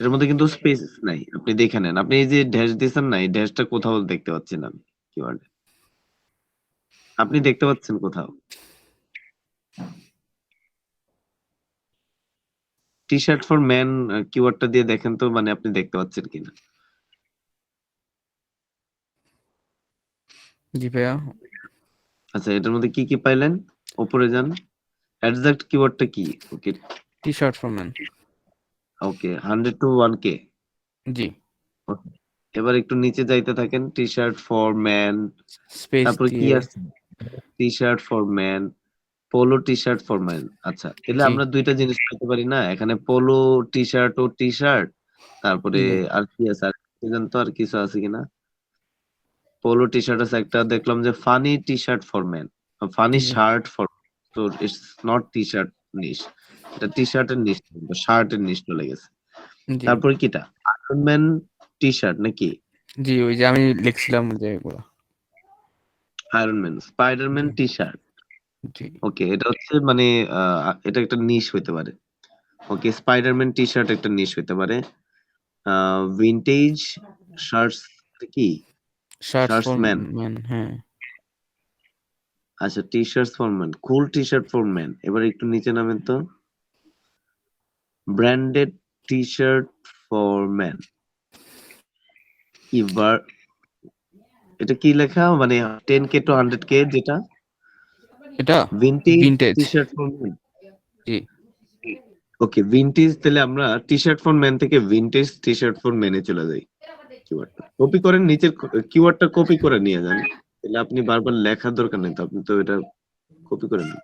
এর মধ্যে কিন্তু স্পেস নাই, আপনি দেখে নেন। আপনি এই যে ড্যাশ দিয়েছেন না, এই ড্যাশটা কোথাও দেখতে পাচ্ছেন আমি কিওয়ার্ডে। আপনি দেখতে পাচ্ছেন কোথাও? টি শার্ট ফর ম্যান কিওয়ার্ডটা দিয়ে দেখেন তো, মানে আপনি দেখতে পাচ্ছেন কিনা। জি ভাইয়া। আচ্ছা, এটার মধ্যে কি কি পাইলেন? উপরে যান, এক্সাক্ট কিওয়ার্ডটা কি? Okay, T shirt for man. Okay, 100 to 1K। জি এবার একটু নিচে যাইতে থাকেন, T shirt for man, space তারপরে কি দিয়ে। আছে? T shirt for man, polo T shirt for man. আচ্ছা, তাহলে জি আমরা দুইটা জিনিস পেতে পারি না এখানে, পোলো টি শার্ট ও টি শার্ট, তারপরে জি আর কি আছে? আর জান তো আর কিছু আছে কিনা? পোলো টি শার্ট আছে একটা, দেখলাম যে funny T shirt for man, funny G shirt for, তো ইটস নট টি শার্ট নিশ, এটা টি শার্টের নিশ, শার্টের নিশ চলে গেছে। জি তারপরে কিটা? আয়রন ম্যান টি শার্ট নাকি? জি ওই যে আমি লিখছিলাম যে এগুলো। আয়রন ম্যান, স্পাইডারম্যান জি টি শার্ট। জি ওকে, এটা হচ্ছে মানে এটা একটা নিশ হইতে পারে। ওকে, স্পাইডারম্যান টি শার্ট একটা নিশ হইতে পারে। ভিনটেজ শার্টস কি? Shirts shirts for man. Man, হ্যাঁ। আচ্ছা, T shirts for man, cool T shirt for man. এবার একটু নিচে নামেন তো, branded T shirt for man. এবার এটা কি লেখা মানে 10K to 100K যেটা? এটা vintage vintage. T shirt for man. G okay, vintage, তাহলে আমরা টি শার্ট ফর ম্যান থেকে ভিনটেজ টি শার্ট ফর ম্যানে চলে যাই। কিওয়ার্ডটা কপি করেন, নিচের কিওয়ার্ডটা কপি করে নিয়ে যান, তাহলে আপনি বারবার লেখার দরকার নেই তো, আপনি তো এটা কপি করে নিন।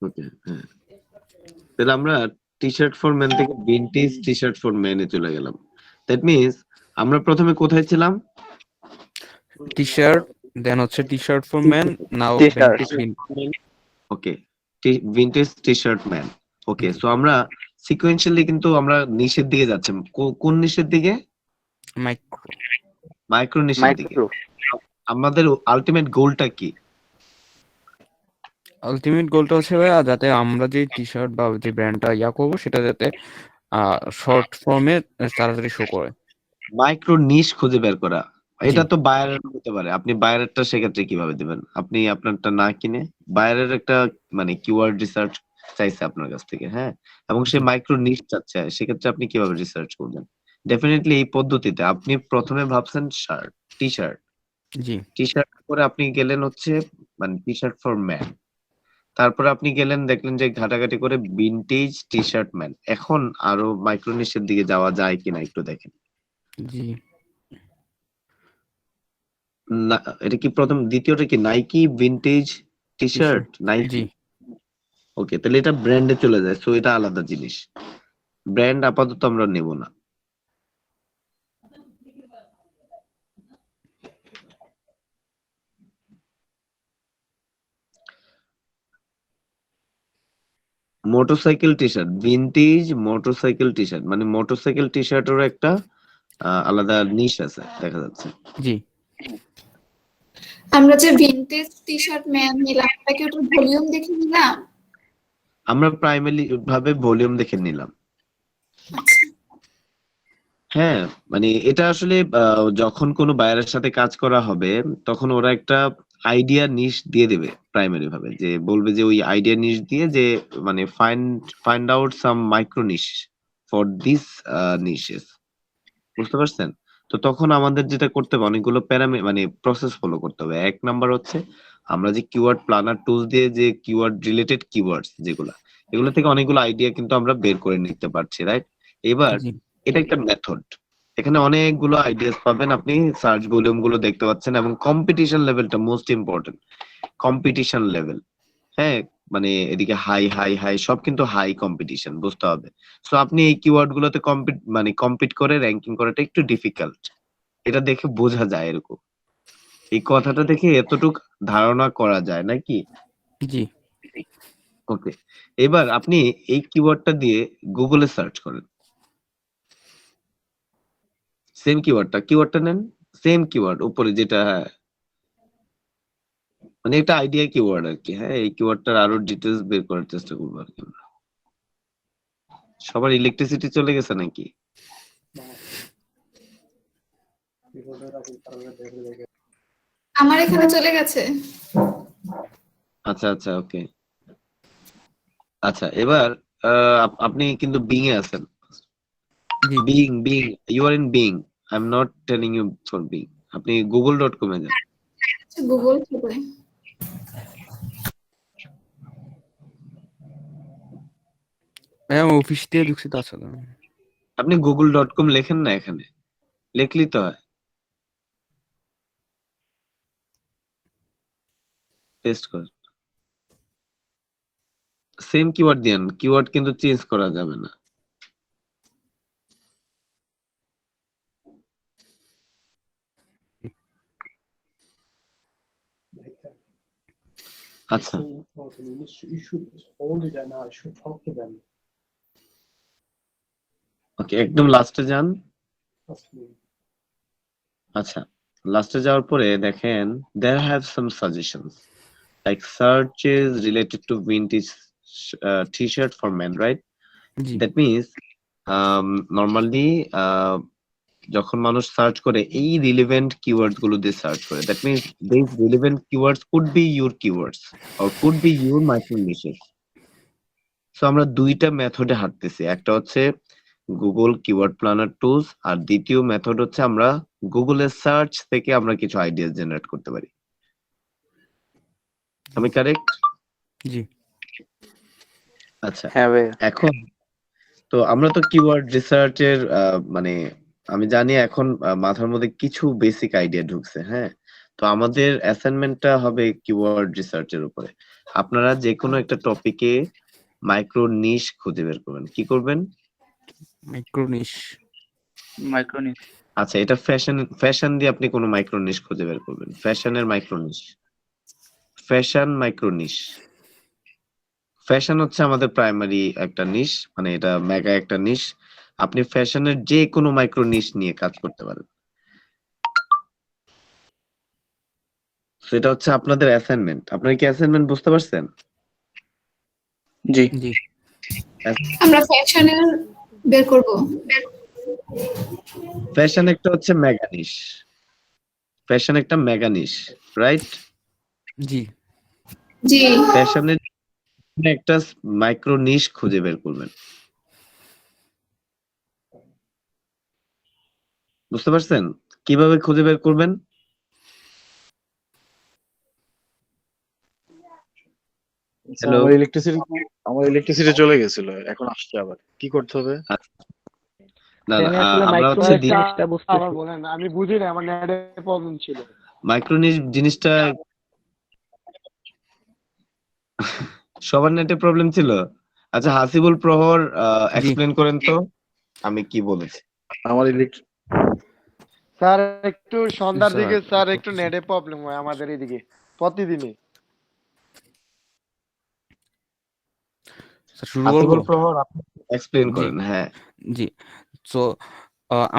ওকে, হ্যাঁ, তাহলে আমরা টি শার্ট ফর ম্যান থেকে ভিনটেজ টি শার্ট ফর ম্যানে চলে গেলাম। দ্যাট মিনস আমরা প্রথমে কোথায় ছিলাম? টি শার্ট, দেন হচ্ছে T shirt for man, now T-shirt. Okay, vintage T shirt man. Okay, so আমরা সিকোয়েন্সিয়ালি কিন্তু আমরা নিচের দিকে যাচ্ছি। কোন নিচের দিকে? মাইক্রো। মাইক্রো নিচের দিকে। আমাদের আলটিমেট গোলটা কি? আলটিমেট গোলটা হচ্ছে ভাইয়া যাতে আমরা যে টি শার্ট বা যে ব্র্যান্ডটা করবো সেটা যাতে শর্ট ফর্মে তাড়াতাড়ি শো করে। মাইক্রো নিশ খুঁজে বের করা। জি এটা তো বায়ারের হতে পারে, আপনি বায়ারেরটা সেক্ষেত্রে কিভাবে দিবেন? আপনি আপনারটা না কিনে বায়ারের একটা মানে কিওয়ার্ড রিসার্চ চাইছে আপনার কাছ থেকে, হ্যাঁ, এবং সে জি মাইক্রো নিশ চাচ্ছে, সেক্ষেত্রে আপনি কিভাবে রিসার্চ করবেন? ডেফিনেটলি এই পদ্ধতিতে আপনি প্রথমে ভাবছেন শার্ট, টি শার্ট, জি টি শার্ট করে আপনি গেলেন হচ্ছে মানে টি শার্ট ফর ম্যান, তারপরে আপনি গেলেন দেখলেন যে ঘাটাঘাটি করে ভিনটেজ টি শার্ট ম্যান। এখন আরো মাইক্রো নিশের দিকে যাওয়া যায় কিনা একটু দেখেন। জি না, এটা কি প্রথম, দ্বিতীয়টা কি নাইকি ভিনটেজ টি শার্ট জি নাইকি? ওকে, তাহলে এটা ব্র্যান্ডে চলে যায়, সো এটা আলাদা জিনিস। ব্র্যান্ড আপাতত আমরা নেব না। Motorcycle T shirt, vintage motorcycle T shirt, মানে মোটরসাইকেল টি শার্টেরও একটা আলাদা নিশ আছে দেখা যাচ্ছে। জি আমরা যে ভিনটেজ টি শার্ট ম্যান নিলাম আমরা কি ওটার ভলিউম দেখে নিলাম? আমরা প্রাইমারি ভাবে ভলিউম দেখে নিলাম। আচ্ছা হ্যাঁ, মানে এটা আসলে যখন কোনো বায়ারের সাথে কাজ করা হবে তখন ওরা একটা আইডিয়া নিশ দিয়ে দেবে প্রাইমারি ভাবে, যে বলবে যে ওই আইডিয়া নিশ দিয়ে যে মানে find out some micro niche for this নিশেস, বুঝতে পারছেন? তো তখন আমাদের যেটা করতে হবে অনেকগুলো মানে প্রসেস ফলো করতে হবে। এক নাম্বার হচ্ছে আমরা যে কিওয়ার্ড প্ল্যানার টুলস দিয়ে যে কিওয়ার্ড রিলেটেড কিওয়ার্ডস যেগুলা, এগুলো থেকে অনেকগুলো আইডিয়া কিন্তু আমরা বের করে নিতে পারছি, রাইট? এবার জি এটা একটা মেথড, এখানে অনেকগুলো আইডিয়াস পাবেন আপনি, সার্চ ভলিউম গুলো দেখতে পাচ্ছেন, এবং কম্পিটিশন লেভেলটা মোস্ট ইম্পর্টেন্ট। কম্পিটিশন লেভেল, হ্যাঁ, মানে এদিকে হাই হাই হাই সব কিন্তু হাই কম্পিটিশন, বুঝতে হবে। সো আপনি এই কিওয়ার্ড গুলোতে কম্পিট করে র্যাঙ্কিং করাটা একটু ডিফিকাল্ট, এটা দেখে বোঝা যায় এরকম, এই কথাটা দেখে এতটুক ধারণা করা যায় নাকি? জি ওকে, এবার আপনি এই কিওয়ার্ডটা দিয়ে গুগলে সার্চ করেন, সেম কিওয়ার্ডটা নেন, সেম কিওয়ার্ড উপরে যেটা, হ্যাঁ, মানে একটা আইডিয়া কিওয়ার্ড আর কি। হ্যাঁ, এই কিওয়ার্ডটার আরো ডিটেলস বের করার চেষ্টা করবো আর কি আমরা। সবার ইলেকট্রিসিটি চলে গেছে নাকি? আমার এখানে চলে গেছে। আচ্ছা আচ্ছা, ওকে। আচ্ছা, এবার আপনি কিন্তু বিং এ আছেন। জি Bing you are in Bing, I am not telling you for Bing. আপনি google.com এ যান। গুগল থেকে। হ্যাঁ অফিস থেকে ঢুকছি তো আসলে। আপনি google.com লেখেন না, এখানে লিখলেই তো হয়, পেস্ট করেন, সেম কিওয়ার্ড দিয়েন, কিওয়ার্ড কিন্তু চেঞ্জ করা যাবে না। আচ্ছা, ওকে, একদম লাস্টে যান। আচ্ছা, লাস্টে যাওয়ার পরে দেখেন there have some suggestions like searches related to vintage t-shirt for men, right? G That means normally যখন মানুষ সার্চ করে এই রিলেভেন্ট কিওয়ার্ডস গুলো দিয়ে সার্চ করে, that means this relevant keywords could be your keywords or could be your micro নিশেস। So আমরা দুইটা মেথডে হাঁটতেছি, একটা হচ্ছে গুগল কিওয়ার্ড প্ল্যানার টুলস, আর দ্বিতীয় মেথড হচ্ছে আমরা গুগলের সার্চ থেকে আমরা কিছু আইডিয়া জেনারেট করতে পারি। আমি কারেক্ট? জি আচ্ছা, হ্যাঁ ভাই। এখন তো আমরা তো কিওয়ার্ড রিসার্চের মানে আমি জানি এখন মাথার মধ্যে কিছু বেসিক আইডিয়া ঢুকছে, হ্যাঁ। তো আমাদের অ্যাসাইনমেন্টটা হবে কিওয়ার্ড রিসার্চের উপরে। আপনারা যে কোনো একটা টপিকে মাইক্রো নিশ খুঁজে বের করবেন। কি করবেন? মাইক্রোনিশ মাইক্রোনিস। আচ্ছা, এটা ফ্যাশন দিয়ে আপনি কোনো মাইক্রো নিশ খুঁজে বের করবেন, ফ্যাশনের মাইক্রো নিশ, ফ্যাশন মাইক্রো নিশ। ফ্যাশন হচ্ছে আমাদের প্রাইমারি একটা নিশ, মানে এটা মেগা একটা নিশ। আপনি ফ্যাশনের যে কোনো মাইক্রো নিশ নিয়ে কাজ করতে পারেন। সেটা হচ্ছে আপনাদের অ্যাসাইনমেন্ট। আপনারা কি অ্যাসাইনমেন্ট বুঝতে পারছেন? জি জি আমরা ফ্যাশনের বের করব। ফ্যাশন একটা হচ্ছে মেগা নিশ, ফ্যাশন একটা মেগা নিশ, রাইট? জি জি ফ্যাশনের একটা মাইক্রো নিশ খুঁজে বের করবেন, বুঝতে পারছেন? কিভাবে খুঁজে বের করবেন? হ্যালো, আমার ইলেকট্রিসিটি চলে গেছিল, এখন আসছে আবার, কি করতে হবে? না না, আমরা হচ্ছে আবার বলেন, আমি বুঝি না, আমার নেটে প্রবলেম ছিল। মাইক্রো নিশ জিনিসটা সবার নেটে প্রবলেম ছিল। আচ্ছা, হাসিবুল প্রহর জি এক্সপ্লেন করেন তো আমি কি বলেছি। আমার স্যার একটু সন্ধ্যার স্যার, দিকে স্যার একটু নেটে প্রবলেম হয় আমাদের এদিকে প্রতিদিনই। স্যার শুরু করবো। হাসিবুল প্রহর আপনি এক্সপ্লেন জি করেন, হ্যাঁ। জি সো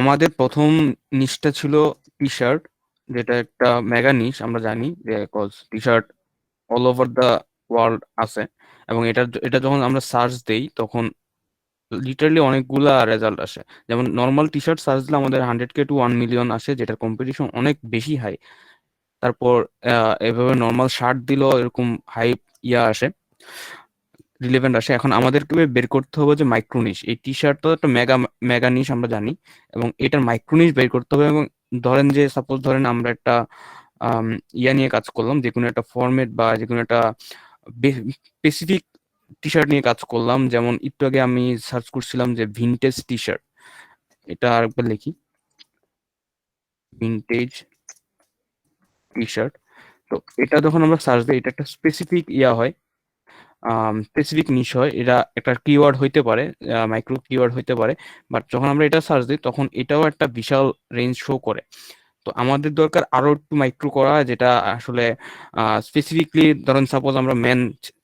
আমাদের প্রথম নিশটা ছিল টি শার্ট, যেটা একটা মেগা নিশ আমরা জানি, because T shirt all over the world আছে, এবং এটা যখন আমরা সার্চ দেই তখন লিটারালি অনেকগুলা রেজাল্ট আসে। যেমন নর্মাল টি শার্ট সার্চ দিলে আমাদের 100K to 1 মিলিয়ন আসে, যেটার কম্পিটিশন অনেক বেশি হাই। তারপর এভাবে নর্মাল শার্ট দিলেও এরকম হাই আসে, রিলেভেন্ট আসে। এখন আমাদেরকে বের করতে হবে যে মাইক্রোনিশ। এই টি শার্ট তো একটা মেগা মেগা নিশ আমরা জানি, এবং এটার মাইক্রোনিশ বের করতে হবে। এবং ধরেন যে সাপোজ ধরেন আমরা একটা আম, নিয়ে কাজ করলাম, যে কোনো একটা ফরম্যাট বা যে কোনো একটা স্পেসিফিক টি শার্ট নিয়ে কাজ করলাম। যেমন একটু আগে আমি সার্চ করছিলাম যে ভিনটেজ টি শার্ট, এটা আরেকবার লিখি, ভিনটেজ টি শার্ট। তো এটা যখন আমরা সার্চ দিই, এটা একটা স্পেসিফিক হয়, স্পেসিফিক নিশ হয়। এটা একটা কিওয়ার্ড হইতে পারে, মাইক্রো কিওয়ার্ড হইতে পারে। বাট যখন আমরা এটা সার্চ দিই তখন এটাও একটা বিশাল রেঞ্জ শো করে। তো আমাদের দরকার আরো একটু মাইক্রো করা, যেটা আসলে স্পেসিফিকলি ধরেন সাপোজ আমরা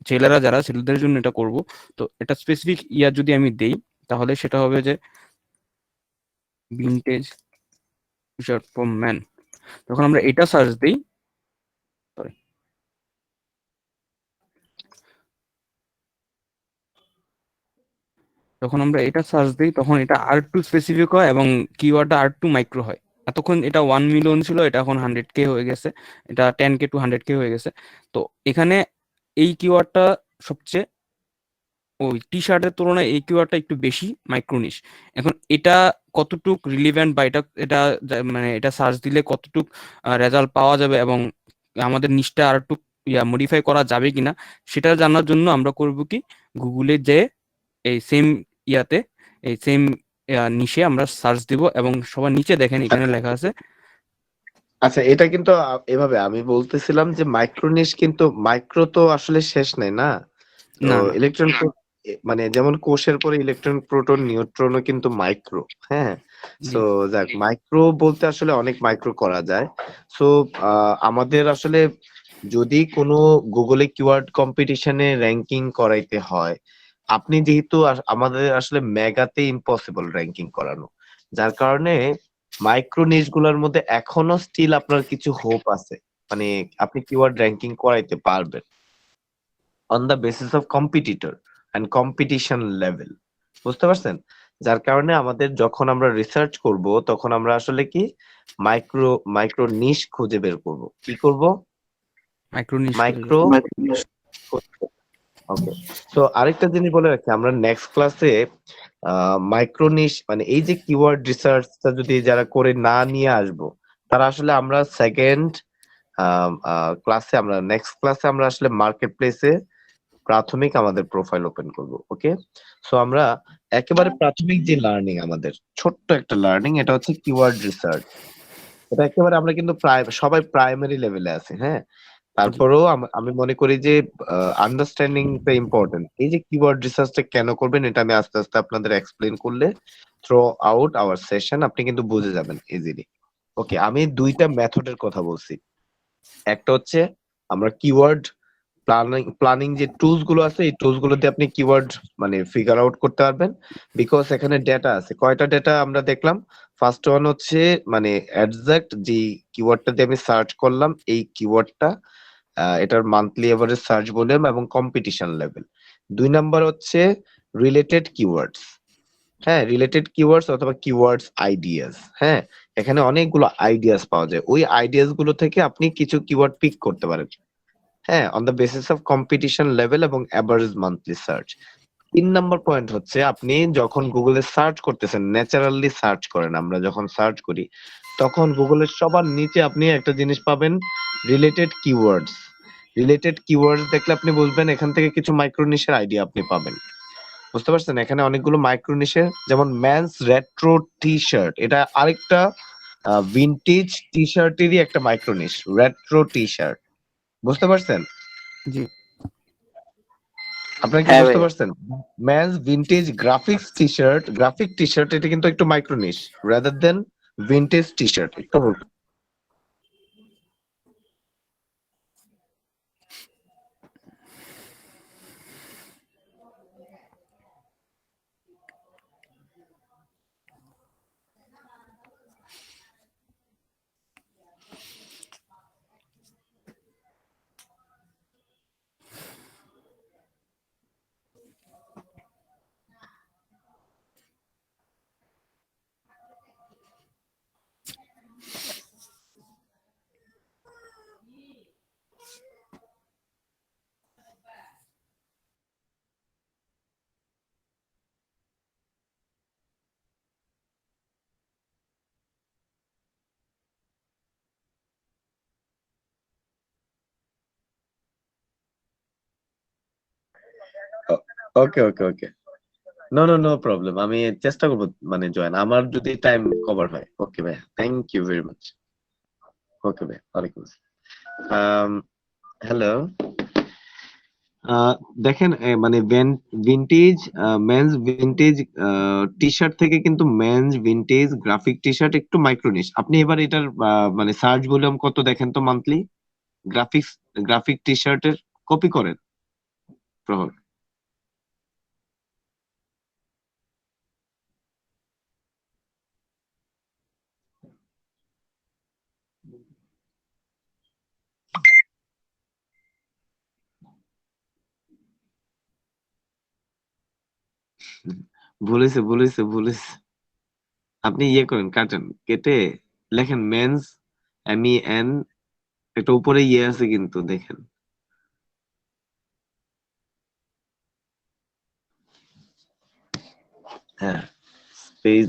ছেলেরা যারা, ছেলেদের জন্য এটা করব। তো এটা স্পেসিফিক যদি আমি দেই, তাহলে সেটা হবে যে vintage T shirt for man. যখন আমরা এটা সার্চ দিই, sorry, যখন আমরা এটা সার্চ দিই তখন এটা আর একটু স্পেসিফিক হয় এবং কিওয়ার্ডটা আর একটু মাইক্রো হয়। এতক্ষণ এটা 1 মিলিয়ন ছিল, এটা এখন 100K হয়ে গেছে, এটা 10K to 100K হয়ে গেছে। তো এখানে এই কিওয়ার্ডটা সবচেয়ে, ওই টি শার্টের তুলনায় এই কিওয়ার্ডটা একটু বেশি মাইক্রোনিশ। এখন এটা কতটুক রিলিভেন্ট, বা এটা এটা মানে এটা সার্চ দিলে কতটুক রেজাল্ট পাওয়া যাবে, এবং আমাদের নিশটা আর একটু মডিফাই করা যাবে কিনা, সেটা জানার জন্য আমরা করব কি, গুগলে যে এই সেম ইয়াতে এই সেম নিশে আমরা সার্চ দিব, এবং সবার নিচে দেখেন এখানে লেখা আছে। আচ্ছা, এটা কিন্তু এভাবে আমি বলতেছিলাম যে মাইক্রোনিশ, কিন্তু মাইক্রো তো আসলে শেষ নাই না। তো না না, ইলেকট্রন মানে যেমন কোষের পরে ইলেকট্রন, প্রোটন, নিউট্রনও কিন্তু মাইক্রো। হ্যাঁ, জি সো যাক, মাইক্রো বলতে আসলে অনেক মাইক্রো করা যায়। সো আমাদের আসলে যদি কোনো গুগলে কিওয়ার্ড কম্পিটিশনে র্যাঙ্কিং করাইতে হয়, আপনি যেহেতু আমাদের আসলে মেগাতে ইম্পসিবল র্যাঙ্কিং করানো, যার কারণে মাইক্রো নিশ গুলার মধ্যে এখনো স্টিল আপনার কিছু হোপ আছে। মানে আপনি কিওয়ার্ড র্যাঙ্কিং করাইতে পারবেন on the basis of competitor and competition level. বুঝতে পারছেন? যার কারণে আমাদের যখন আমরা রিসার্চ করব, তখন আমরা আসলে কি মাইক্রো মাইক্রো নিশ খুঁজে বের করব। কি করব? মাইক্রোনিশ খুঁজে মাইক্রো। ওকে। তো আরেকটা জিনিস বলে রাখি, আমরা নেক্সট ক্লাসে মাইক্রো নিশ মানে এই যে কিওয়ার্ড রিসার্চটা যদি যারা করে না নিয়ে আসবো, তারা আসলে আমরা সেকেন্ড ক্লাসে, আমরা নেক্সট ক্লাসে আমরা আসলে মার্কেট প্লেসে প্রাথমিক আমাদের প্রোফাইল ওপেন করব। ওকে। সো আমরা একেবারে প্রাথমিক যে লার্নিং, আমাদের ছোট্ট একটা লার্নিং, এটা হচ্ছে কিওয়ার্ড রিসার্চ। এটা একেবারে আমরা কিন্তু প্রায় সবাই প্রাইমারি লেভেলে আছে। হ্যাঁ, জি তারপরেও আমি মনে করি যে আন্ডারস্ট্যান্ডিংটা ইম্পর্টেন্ট। এই যে কিওয়ার্ড রিসার্চটা কেন করবেন, এটা আমি আস্তে আস্তে আপনাদের এক্সপ্লেন করলে থ্রু আউট আওয়ার সেশন আপনি কিন্তু বুঝে যাবেন ইজিলি। ওকে, আমি দুইটা মেথডের কথা বলছি। একটা হচ্ছে আমরা কিওয়ার্ড প্ল্যানিং যে টুলস গুলো আছে, এই টুলস গুলো দিয়ে আপনি কিওয়ার্ড মানে ফিগার আউট করতে পারবেন, বিকজ এখানে ডেটা আছে। কয়টা ডেটা আমরা দেখলাম? ফার্স্ট ওয়ান হচ্ছে মানে এক্সাক্ট যে কিওয়ার্ডটা দিয়ে আমি সার্চ করলাম, এই কিওয়ার্ডটা এটার মান্থলি এভারেজ সার্চ ভলিউম এবং কম্পিটিশন লেভেল। 2 নাম্বার হচ্ছে রিলেটেড কিওয়ার্ডস। হ্যাঁ, রিলেটেড কিওয়ার্ডস অথবা কিওয়ার্ডস আইডিয়াস। হ্যাঁ, এখানে অনেকগুলো আইডিয়াস পাওয়া যায়। ওই আইডিয়াস গুলো থেকে আপনি কিছু কিওয়ার্ড পিক করতে পারেন। হ্যাঁ, on the basis of competition level এবং average monthly search. 3 number point হচ্ছে আপনি যখন গুগলে সার্চ করতেছেন, ন্যাচারালি সার্চ করেন, আমরা যখন সার্চ করি তখন গুগলের সবার নিচে আপনি একটা জিনিস পাবেন, রিলেটেড কিওয়ার্ডস। রিলেটেড কিওয়ার্ডস দেখলে আপনি বুঝবেন এখান থেকে কিছু মাইক্রোনিশের আইডিয়া আপনি পাবেন। বুঝতে পারছেন? এখানে অনেকগুলো মাইক্রোনিশের, যেমন ম্যানস রেট্রো টি শার্ট, এটা আরেকটা ভিনটেজ টি শার্টেরই একটা মাইক্রোনিশ, রেট্রো টি শার্ট। বুঝতে পারছেন? জি আপনারা কি হ্যাঁ বুঝতে ভাই। পারছেন? Men's vintage graphics T shirt, graphic T shirt, এটা কিন্তু একটু microniche rather than vintage T shirt. একটু বলুন। Okay okay okay, no no no problem, আমি চেষ্টা করবো মানে জয়েন, আমার যদি টাইম কভার হয়। ওকে ভাই, thank you very much. Okay ভাই, ওয়ালাইকুম আসসালাম। হ্যালো, দেখেন মানে vintage men's vintage T shirt থেকে কিন্তু men's vintage graphic T shirt একটু মাইক্রোনিশ। আপনি এবার এটার মানে সার্চ ভলিউম কত দেখেন তো মান্থলি, গ্রাফিক্স গ্রাফিক টি শার্টের কপি করেন প্রহর। ভুলেছে ভুলেছে ভুলেছে, আপনি ইয়ে করেন, কাটেন, কেটে লেখেন মেন্স, MEN, একটা উপরে ইয়ে আছে কিন্তু দেখেন। হ্যাঁ, space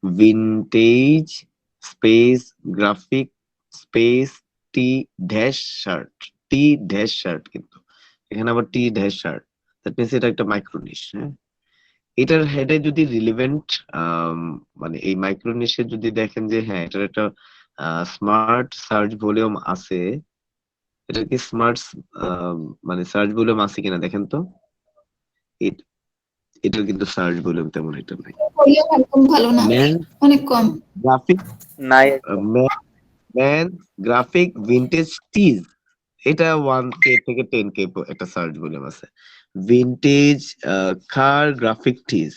vintage space graphic space T dash shirt, T dash shirt কিন্তু এখানে আবার T dash shirt, that means এটা একটা মাইক্রোনিশ। হ্যাঁ, এটার হেডে যদি রিলেভেন্ট মানে এই মাইক্রোনিশে যদি দেখেন যে হ্যাঁ এটার একটা স্মার্ট সার্চ ভলিউম আছে, এটা কি স্মার্ট মানে সার্চ ভলিউম আছে কিনা দেখেন তো। এট- এটার কিন্তু সার্চ ভলিউম তেমন একটা নাই। ভলিউম একদম ভালো না, ম্যান অনেক কম। গ্রাফিক নাই। ম্যান গ্রাফিক ভিন্টেজ টিজ, এটা 1K থেকে 10K একটা সার্চ ভলিউম আছে। ভিন্টেজ কার গ্রাফিক টিজ,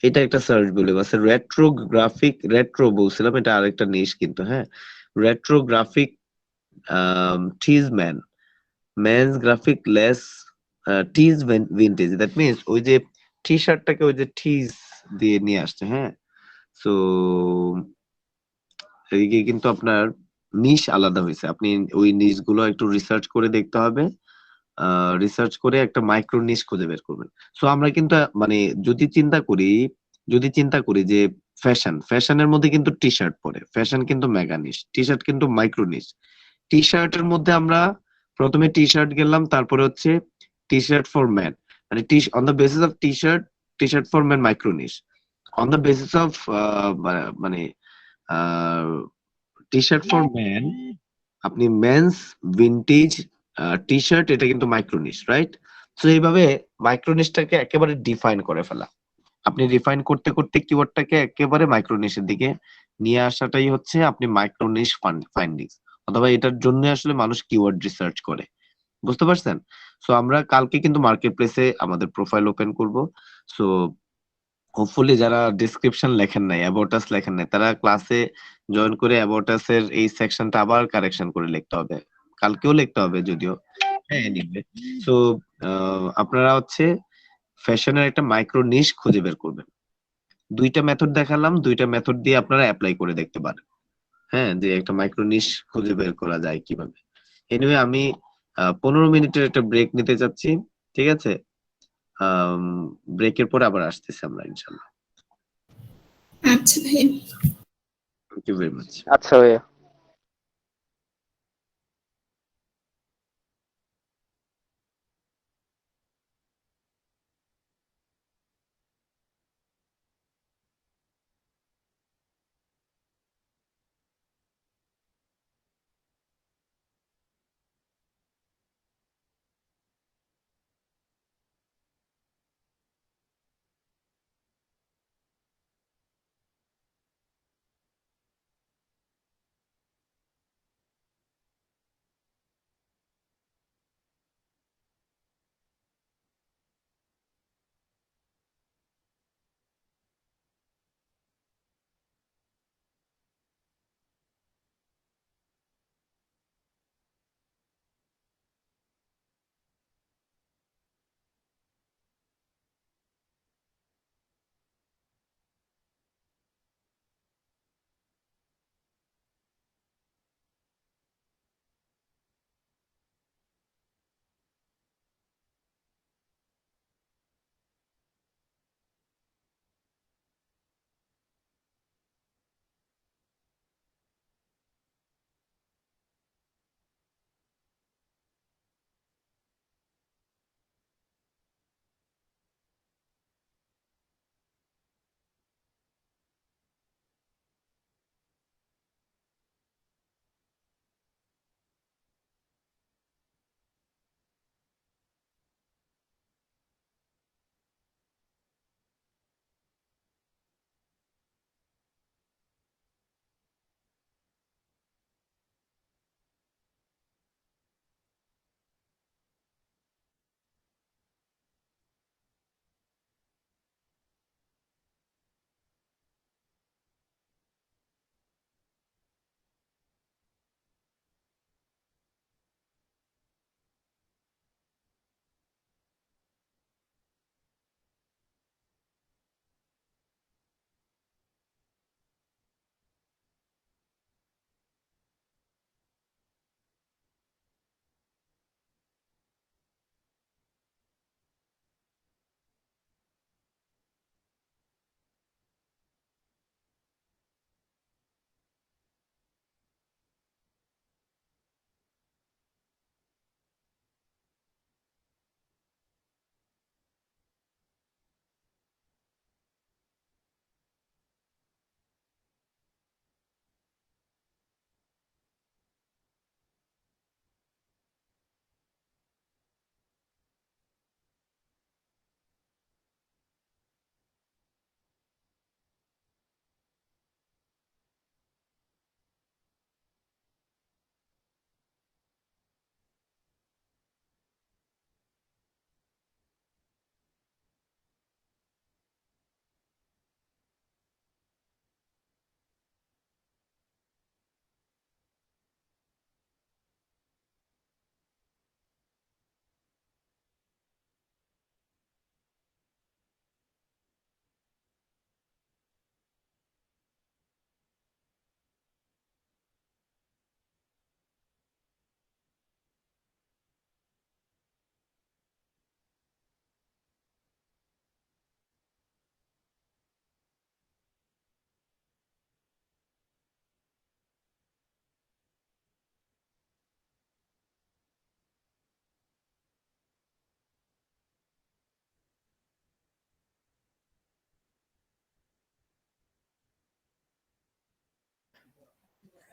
এটা একটা সার্চ ভলিউম আছে। রেট্রো গ্রাফিক, রেট্রো বলছিলাম, এটা আরেকটা নিশ কিন্তু। হ্যাঁ, retro graphic tees man, men's graphic less tees vintage, that means ওই যে টি শার্টটাকে ওই যে টিজ দিয়ে নিয়ে আসছে। হ্যাঁ, সো এদিকে কিন্তু আপনার নিশ আলাদা হয়েছে, আপনি ওই নিশ গুলো একটু রিসার্চ করে দেখতে হবে, রিসার্চ করে একটা মাইক্রো নিশ খুঁজে বের করবেন। সো আমরা কিন্তু মানে যদি চিন্তা করি, যদি চিন্তা করি যে ফ্যাশনের মধ্যে কিন্তু টি শার্ট পরে, ফ্যাশন কিন্তু মেগা নিশ, টি শার্ট কিন্তু মাইক্রো নিশ। টি শার্টের মধ্যে আমরা প্রথমে টি শার্ট গেলাম, তারপরে হচ্ছে টি শার্ট ফর ম্যান, মানে T on the basis of T shirt for man micro niche, on the basis of মানে টি শার্ট ফর ম্যান আপনি মেন্স ভিন্টেজ টি শার্ট, এটা কিন্তু মাইক্রোনিশ, রাইট? তো এইভাবে মাইক্রোনিশটাকে একেবারে ডিফাইন করে ফেলা, আপনি রিফাইন করতে করতে কিওয়ার্ডটাকে একেবারে মাইক্রোনিশের দিকে নিয়ে আসাটাই হচ্ছে আপনি মাইক্রোনিশ ফাইন্ডিংস, অথবা এটার জন্য আসলে মানুষ কিওয়ার্ড রিসার্চ করে। বুঝতে পারছেন? সো আমরা কালকে কিন্তু মার্কেট প্লেসে আমাদের প্রোফাইল ওপেন করব। সো হোপফুলি যারা ডিসক্রিপশন লেখেন নাই, অ্যাবাউট আস লেখেন নাই, তারা ক্লাসে জয়েন করে অ্যাবাউট আস এর এই সেকশনটা আবার কারেকশন করে লিখতে হবে, কালকেও লিখতে হবে যদিও। হ্যাঁ, নিবে। সো আপনারা হচ্ছে ফ্যাশনের একটা মাইক্রো নিশ খুঁজে বের করবেন। দুইটা মেথড দেখালাম, দুইটা মেথড দিয়ে আপনারা অ্যাপ্লাই করে দেখতে পারেন। হ্যাঁ, যে একটা মাইক্রো নিশ খুঁজে বের করা যায় কিভাবে। এনিওয়ে, আমি 15 মিনিটের একটা ব্রেক নিতে চাচ্ছি, ঠিক আছে? ব্রেকের পরে আবার আসতেছি আমরা ইনশাল্লাহ। আচ্ছা ভাই। Thank you very much. আচ্ছা ভাইয়া।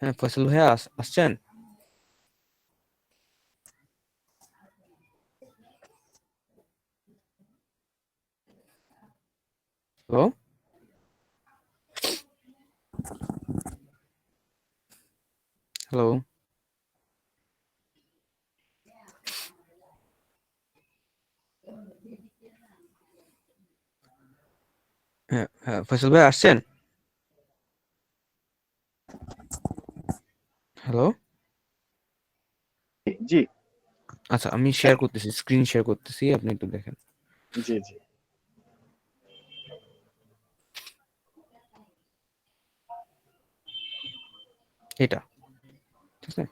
হ্যাঁ ফয়সাল ভাইয়া আসছেন? হ্যালো হ্যালো হ্যাঁ হ্যাঁ ফয়সাল ভাই আসছেন? হ্যালো জি আচ্ছা আমি শেয়ার করতেছি, স্ক্রিন শেয়ার করতেছি, আপনি একটু দেখেন। জি জি এটা ঠিক আছে,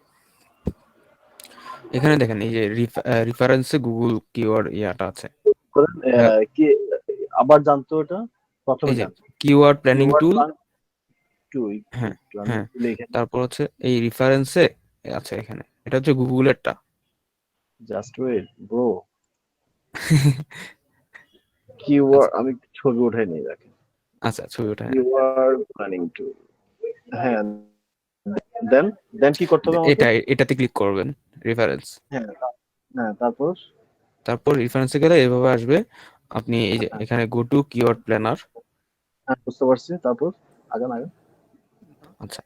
এখানে দেখেন এই যে রেফারেন্সে গুগল কিওয়ার্ড ইয়াটা আছে। করেন, কি আবার জানতো এটা প্রথমে এই যে জান keyword planning keyword tool, plan to হ্যাঁ প্ল্যানিং হ্যাঁ, টুল এখানে তারপর হচ্ছে এই রেফারেন্সে আছে এখানে, এটা হচ্ছে গুগলেরটা। জাস্ট ওয়েট ব্রো কিওয়ার্ড আচ্ছা আমি ছবি উঠাই নিয়ে রাখি আচ্ছা ছবি ওঠা, হ্যাঁ। কিওয়ার্ড প্ল্যানিং টুল হ্যাঁ দেন দেন কি করতে হবে আমাকে এটাতে ক্লিক করবেন, রেফারেন্স। হ্যাঁ হ্যাঁ তারপর তারপর রেফারেন্সে গেলে এভাবে আসবে, আপনি এই যে হ্যাঁ এখানে গো টু কিওয়ার্ড প্ল্যানার। হ্যাঁ, বুঝতে পারছি তারপর আগান আগান আচ্ছা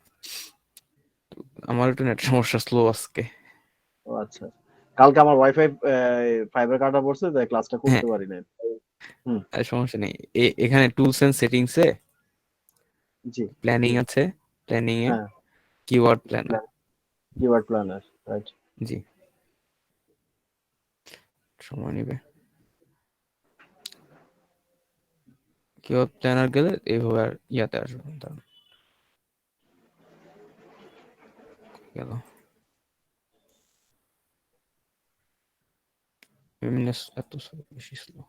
আমার একটু নেট সমস্যা, স্লো আজকে। ও আচ্ছা কালকে আমার ওয়াইফাই ফাইবার কাটা পড়ছে তাই ক্লাসটা হ্যাঁ করতে পারি নাই হুম আর সমস্যা নেই, এখানে টুলস এন্ড সেটিংসে জি প্ল্যানিং আছে, প্ল্যানিং এ হ্যাঁ keyword planner. Keyword planner right জি সময় নেবে, কিওয়ার্ড প্ল্যানার গেলে এইভাবে আর ইয়াতে আসবে, দাঁড়ান, গেল এত বেশি স্লো।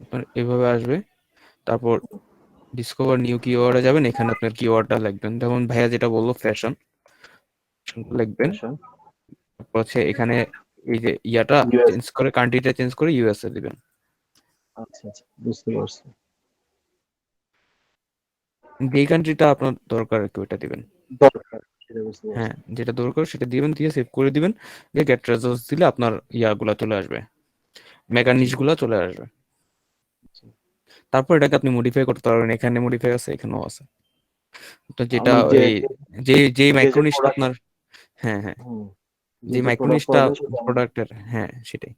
আপনার এভাবে আসবে, তারপর ডিসকভার নিউ কিওয়ার্ডে যাবেন, এখানে আপনার কিওয়ার্ডটা লিখবেন, যেমন ভাইয়া যেটা বললো ফ্যাশন লিখবেন। ফ্যাশন তারপর হচ্ছে এখানে এই যে ইয়াটা ইউএস চেঞ্জ করে, কান্ট্রিটা চেঞ্জ করে ইউএসএ দিবেন। আচ্ছা আচ্ছা বুঝতে পারছি যেই কান্ট্রিটা আপনার দরকার আর কি ওইটা দিবেন। দরকার সেটা বুঝতে পারছি হ্যাঁ যেটা দরকার সেটা দিবেন, দিয়ে সেভ করে দিবেন, দিয়ে গেট রেজাল্টস দিলে আপনার ইয়াগুলা চলে আসবে, মেগা নিশ গুলা চলে আসবে। তারপর এটাকে আপনি মডিফাই করতে পারবেন, এখানে মডিফাই আছে, এখানেও আছে, তো যেটা আমি যে ওই যে যে যে যে মাইক্রোনিশটা প্রোডাক্ট আপনার, হ্যাঁ হ্যাঁ, যে যে যে প্রোডাক্ট মাইক্রোনিশটা প্রয়োজন সেটা আমি প্রোডাক্টের, হ্যাঁ সেটাই,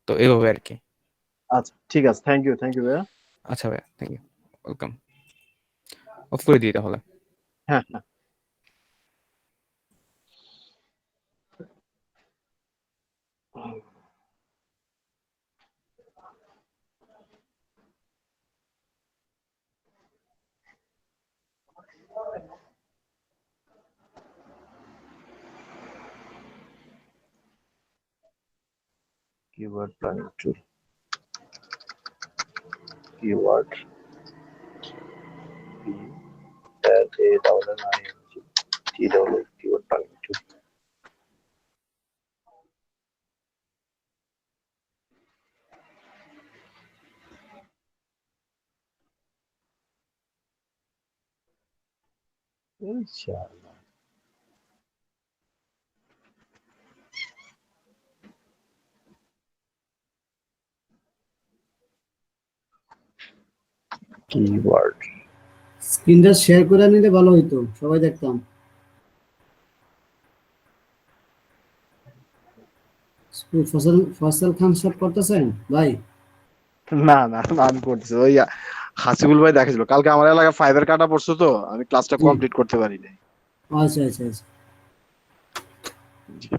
তো এভাবে আর কি। আচ্ছা ঠিক আছে থ্যাংক ইউ ভাইয়া আচ্ছা ভাইয়া থ্যাংক ইউ, ওয়েলকাম। অফ করে দিই তাহলে। হ্যাঁ হ্যাঁ keyword planning tool keyword P L A double N I N G T double keyword planning tool ইনশাআল্লাহ কিওয়ার্ড স্ক্রিনটা শেয়ার করে নিলে ভালো হইতো, সবাই দেখতাম। ফসল ফসল খান সব করতেছেন ভাই? না না না, আমি করতেছি ওই হাসিবুল ভাই দেখেছিল কালকে আমার এলাকায় ফাইবার কাটা পড়ছে তো আমি ক্লাসটা জি, কমপ্লিট করতে পারি নাই আচ্ছা আচ্ছা আচ্ছা। জি।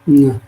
না।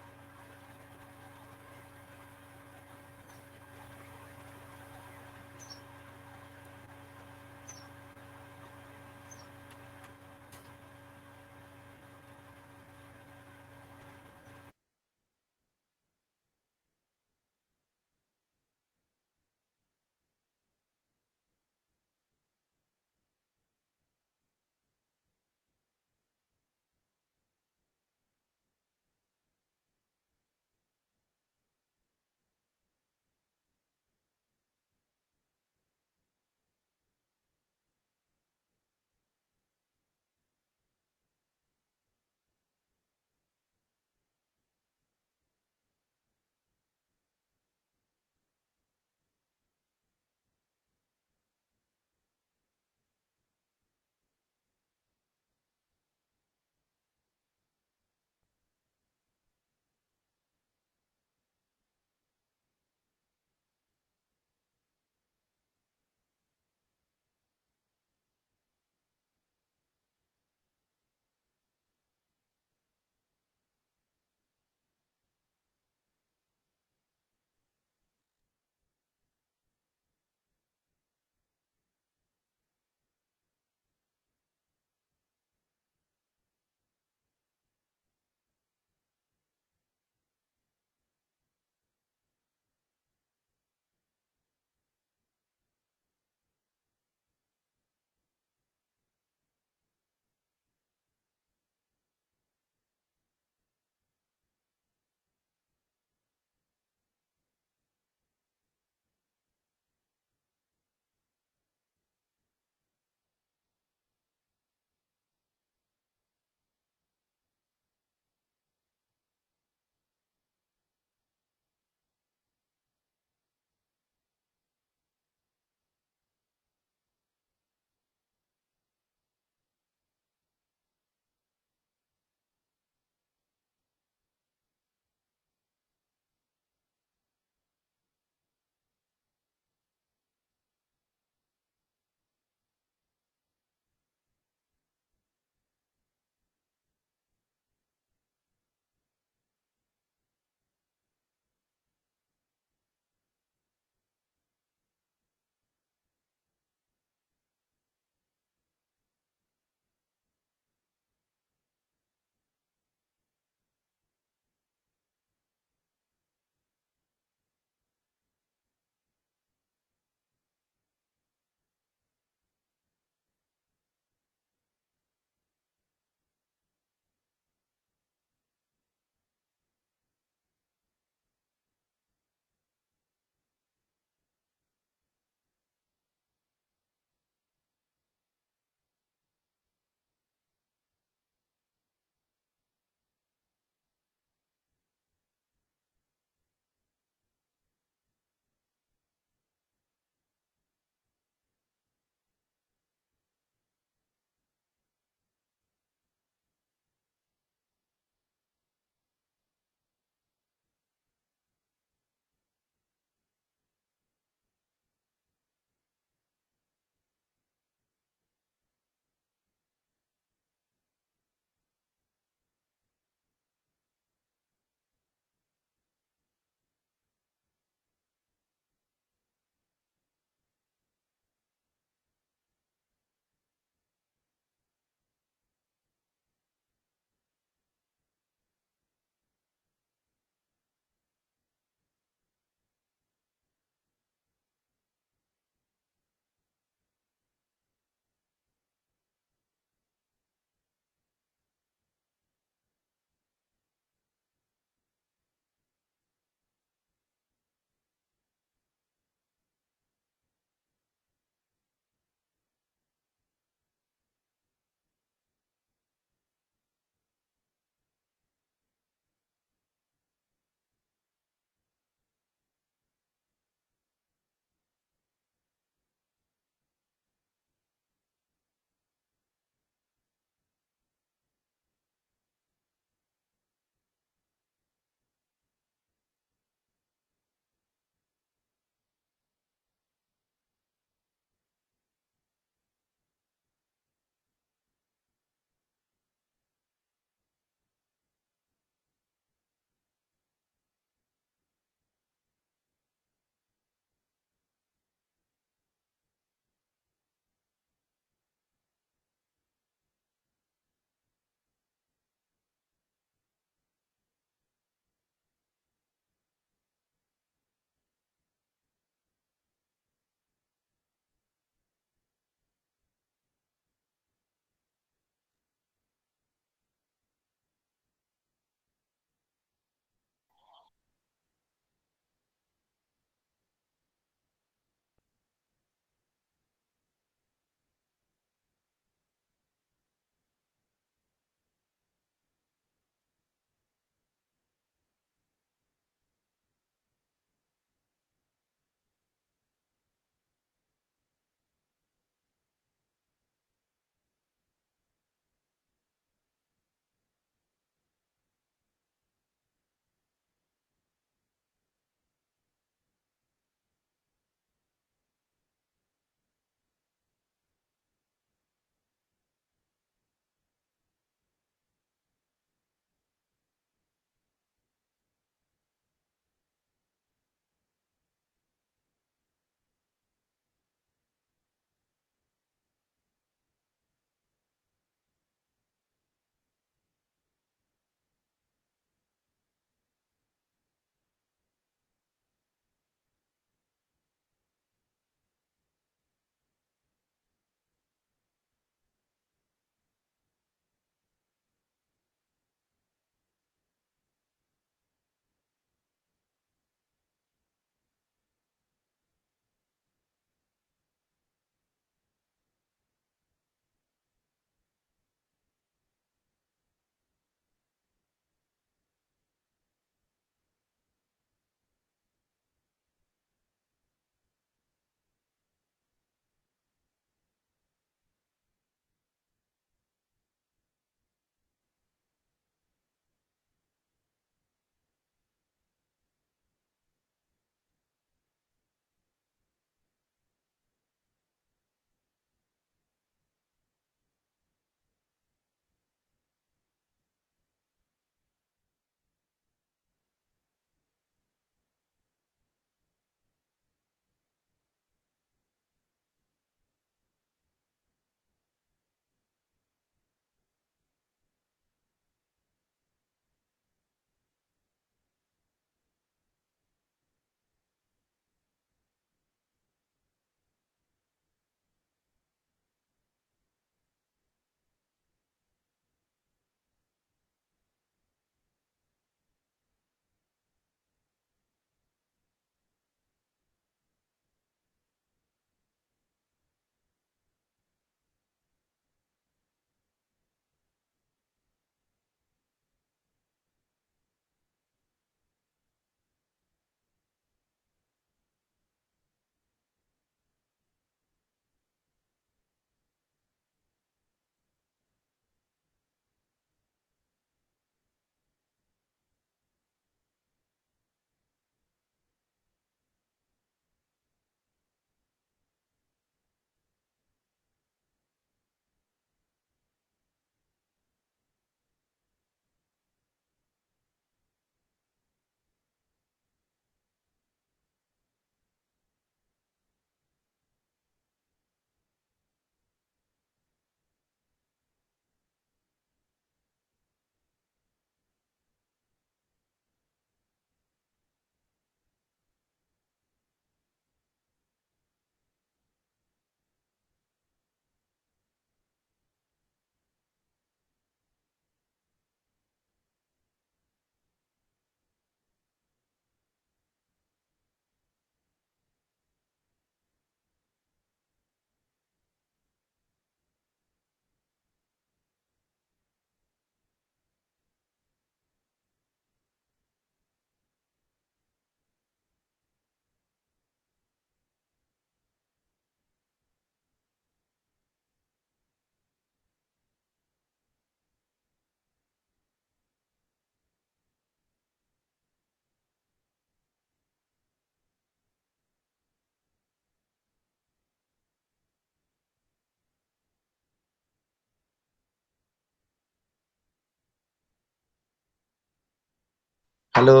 হ্যালো,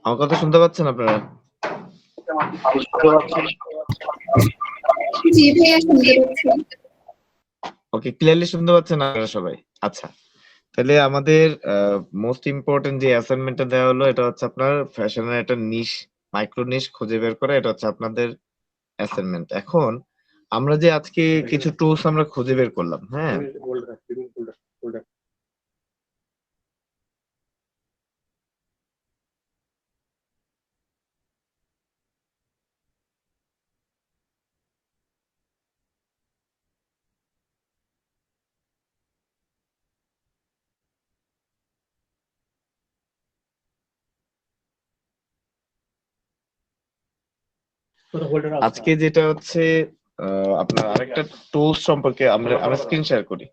আমার কথা শুনতে পাচ্ছেন আপনারা? জি ভাইয়া শুনতে পাচ্ছি। ওকে, ক্লিয়ারলি শুনতে পাচ্ছেন আপনারা সবাই? আচ্ছা, তাহলে আমাদের মোস্ট ইম্পর্টেন্ট যে অ্যাসাইনমেন্টটা দেওয়া হলো এটা হচ্ছে আপনার ফ্যাশনের একটা নিশ, মাইক্রো নিশ খুঁজে বের করা। এটা হচ্ছে আপনাদের অ্যাসাইনমেন্ট। এখন আমরা যে আজকে কিছু টুলস আমরা খুঁজে বের করলাম, হ্যাঁ? আজকে যেটা হচ্ছে আপনার আরেকটা টুলস সম্পর্কে আমরা স্ক্রিন শেয়ার করি।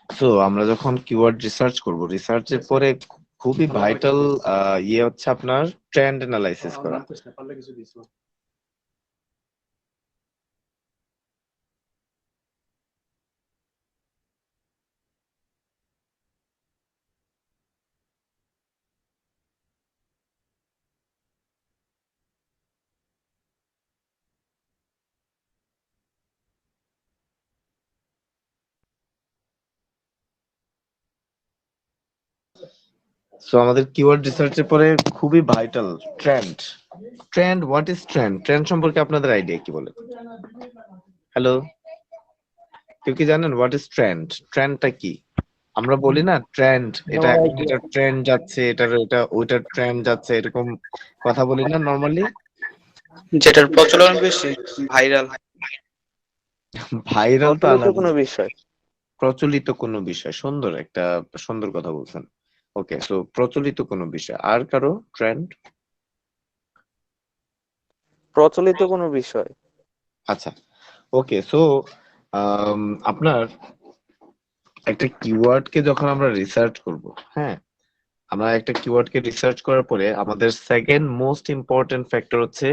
সো আমরা যখন কিওয়ার্ড রিসার্চ করব, রিসার্চের পরে খুবই ভাইটাল ইয়ে হচ্ছে আপনার ট্রেন্ড অ্যানালাইসিস করা। সো আমাদের কিওয়ার্ড রিসার্চের পরে খুবই vital trend. Trend, what is trend? Trend সম্পর্কে আপনাদের আইডিয়া কি বলে? হ্যালো, কেউ কি জানেন হোয়াট ইজ ট্রেন্ড? ট্রেন্ডটা কি? আমরা বলি না ট্রেন্ড, এটা এখন এটা ট্রেন্ড যাচ্ছে, এটা ওইটার ট্রেন্ড যাচ্ছে, এরকম কথা বলি না নরমালি? যেটার প্রচলন বেশি, ভাইরাল। ভাইরাল তো প্রচলিত আলাদা, কোনো বিষয়। প্রচলিত কোনো বিষয়। সুন্দর একটা সুন্দর কথা বলছেন। ওকে, সো প্রচলিত কোনো বিষয়। আর কারো ট্রেন্ড? প্রচলিত কোনো বিষয়। আচ্ছা, ওকে। সো আপনার একটা কিওয়ার্ডকে যখন আমরা রিসার্চ করব, হ্যাঁ, আমরা একটা কিওয়ার্ডকে রিসার্চ করার পরে আমাদের সেকেন্ড মোস্ট ইম্পর্টেন্ট ফ্যাক্টর হচ্ছে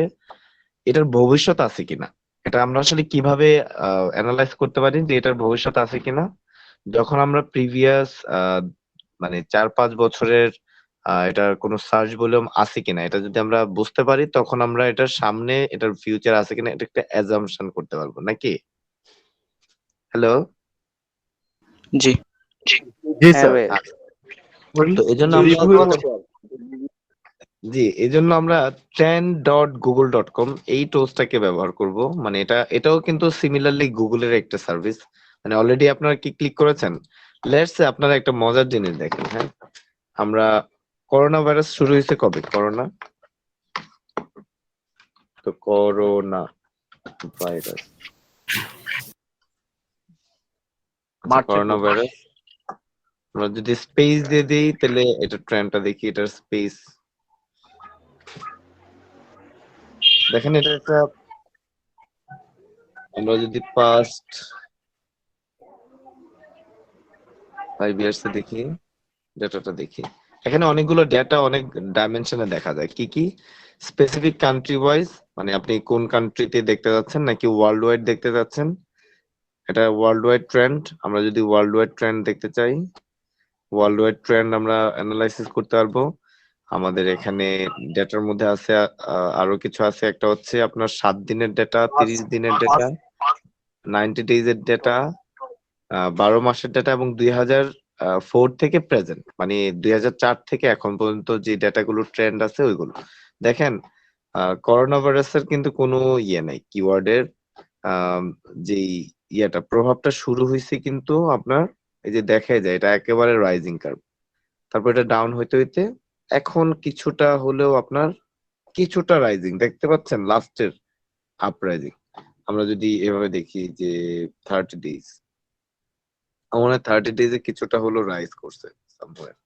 এটার ভবিষ্যৎ আছে কিনা। এটা আমরা আসলে কিভাবে অ্যানালাইজ করতে পারি যে এটার ভবিষ্যৎ আছে কিনা? যখন আমরা প্রিভিয়াস মানে 4-5 বছরের এটার কোনো সার্চ ভলিউম আছে কিনা এটা যদি আমরা বুঝতে পারি, তখন আমরা এটার সামনে এটার ফিউচার আছে কিনা এটা একটা অ্যাজাম্পশন করতে পারবো, নাকি? হ্যালো, জি, জি হ্যাঁ স্যার। ভাই। তো এজন্য আমরা এজন্য আমরা trend.google.com এই টুলসটাকে ব্যবহার করব। মানে এটাও কিন্তু সিমিলারলি গুগলের একটা সার্ভিস। মানে অলরেডি আপনারা কি ক্লিক করেছেন? লেটস সে আপনারা একটা মজার জিনিস দেখেন, হ্যাঁ, আমরা করোনা ভাইরাস শুরু হয়েছে কবে? করোনা ভাইরাস, করোনা ভাইরাস আমরা যদি স্পেস দিয়ে দিই তাহলে এটা ট্রেন্ডটা দেখি, এটার স্পেস দেখেন। এটা একটা, আমরা যদি পাস্ট 5 ইয়ার্স এ দেখি, ডেটাটা দেখি, এখানে অনেকগুলো ডেটা অনেক ডাইমেনশনে দেখা যায়। কি কি? স্পেসিফিক কান্ট্রি ওয়াইজ, মানে আপনি কোন কান্ট্রিতে দেখতে যাচ্ছেন নাকি ওয়ার্ল্ড ওয়াইড দেখতে যাচ্ছেন। এটা ওয়ার্ল্ড ওয়াইড ট্রেন্ড। আমরা যদি ওয়ার্ল্ড ওয়াইড ট্রেন্ড দেখতে চাই, ওয়ার্ল্ড ওয়াইড ট্রেন্ড আমরা অ্যানালাইসিস করতে পারবো। আমাদের এখানে ডেটার মধ্যে আছে আরো কিছু আছে, একটা হচ্ছে আপনার 7 দিনের ডেটা, 30 দিনের ডেটা, 90 ডেজ এর ডেটা, 12 মাসের ডেটা এবং 2004 থেকে প্রেজেন্ট, মানে 2004 থেকে এখন পর্যন্ত যে ডেটাগুলো ট্রেন্ড আছে ওইগুলো দেখেন। করোনা ভাইরাসের কিন্তু কোনো ইয়ে নাই, কিওয়ার্ডের যে ইয়েটা প্রভাবটা শুরু হয়েছে কিন্তু আপনার এই যে দেখা যায় এটা একেবারে রাইজিং কার্ভ, তারপর এটা ডাউন হইতে হইতে এখন কিছুটা হলেও আপনার কিছুটা রাইজিং দেখতে পাচ্ছেন, লাস্টের আপ রাইজিং। আমরা যদি এভাবে দেখি যে 30 ডেজ, আমার মনে হয় 30 ডেজে কিছুটা হলো রাইজ করছে somewhere।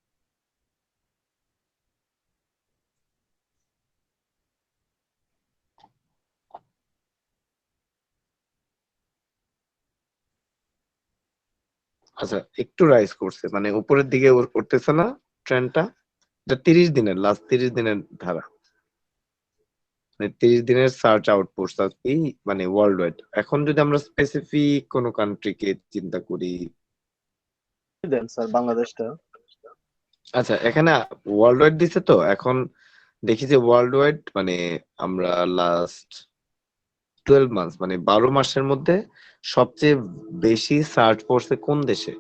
আচ্ছা একটু রাইজ করছে, মানে উপরের দিকে উঠতেছে না ট্রেন্ডটা। এটা 30 দিনের, লাস্ট 30 দিনের ধারা, মানে 30 দিনের সার্চ আউটপুট এই মানে ওয়ার্ল্ড ওয়াইড। এখন যদি আমরা স্পেসিফিক কোনো কান্ট্রিকে চিন্তা করি, দেন স্যার বাংলাদেশটা। আচ্ছা এখানে ওয়ার্ল্ড ওয়াইড দিছে তো, এখন দেখি যে ওয়ার্ল্ড ওয়াইড মানে আমরা লাস্ট 12 মাস মানে 12 মাসের মধ্যে সবচেয়ে বেশি সার্চ পড়ছে কোন দেশে,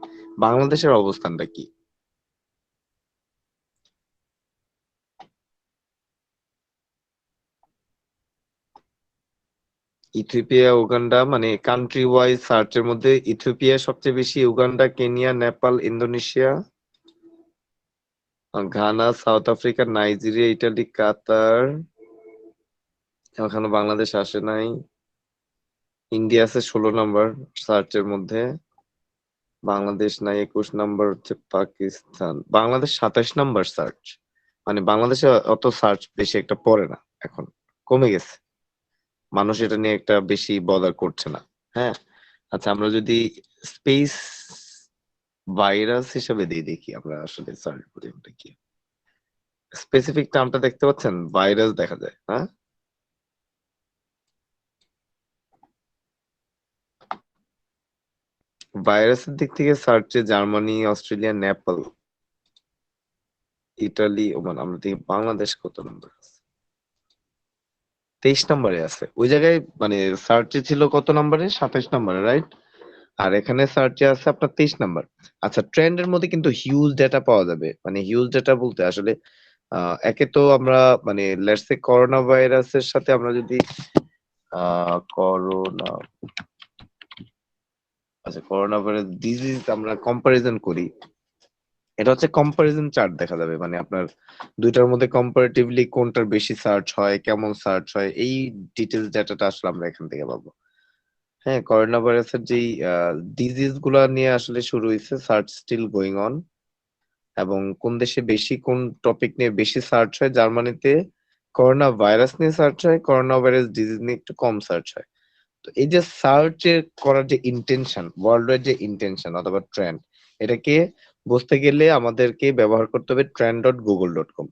বাংলাদেশের অবস্থানটা কি? ইথিওপিয়া, উগান্ডা, মানে কান্ট্রি ওয়াইজ সার্চের মধ্যে ইথিওপিয়া সবচেয়ে বেশি, Uganda, Kenya, Nepal, Indonesia, Ghana, South Africa, Nigeria, Italy, Qatar, এখনো বাংলাদেশ আসে নাই। ইন্ডিয়া আছে 16 নম্বর সার্চের মধ্যে, বাংলাদেশ নাই। 21 নম্বর হচ্ছে পাকিস্তান, বাংলাদেশ 27 নম্বর সার্চ, মানে বাংলাদেশে অত সার্চ বেশি একটা পড়ে না, এখন কমে গেছে, মানুষ এটা নিয়ে একটা বেশি বদার করছে না। হ্যাঁ আচ্ছা, আমরা যদি স্পেস ভাইরাস হিসেবে দিয়ে দেখি, আমরা আসলে সার্চ করি ওটা কি, স্পেসিফিক টার্মটা দেখতে পাচ্ছেন, ভাইরাস দেখা যায়। হ্যাঁ ভাইরাসের দিক থেকে সার্চে Germany, Australia, Nepal, Italy, Oman. আমরা দেখি বাংলাদেশ কত নম্বর আছে, 23 নম্বরে আছে। ওই জায়গায় মানে সার্চে ছিল কত নম্বরে, 27 নম্বরে, রাইট? আর এখানে সার্চে আছে আপনার 23 নাম্বার। আচ্ছা ট্রেন্ডের মধ্যে কিন্তু হিউজ ডেটা পাওয়া যাবে, মানে হিউজ ডেটা বলতে আসলে একে তো আমরা মানে লেটস সে করোনা ভাইরাসের সাথে আমরা যদি করোনা, আচ্ছা করোনা ভাইরাস ডিজিজ আমরা কম্পারিজন করি, এটা হচ্ছে কম্পারিজন চার্ট দেখা যাবে, মানে আপনার দুইটার মধ্যে কম্পারেটিভলি কোনটার বেশি সার্চ হয়, কেমন সার্চ হয়, এই ডিটেলস ডাটাটা আসলে আমরা এখান থেকে পাবো। হ্যাঁ করোনা ভাইরাসের যেই ডিজিজ গুলা নিয়ে আসলে শুরু হয়েছে, সার্চ স্টিল গোয়িং অন, এবং কোন দেশে বেশি কোন টপিক নিয়ে বেশি সার্চ হয়, জার্মানিতে করোনা ভাইরাস নিয়ে সার্চ হয়, করোনা ভাইরাস ডিজিজ নিয়ে একটু কম সার্চ হয়। তো এই যে সার্চ করার যে ইন্টেনশন, ওয়ার্ল্ড ওয়াইড যে ইন্টেনশন অথবা ট্রেন্ড, এটাকে বুঝতে গেলে আমাদেরকে ব্যবহার করতে হবে trend.google.com।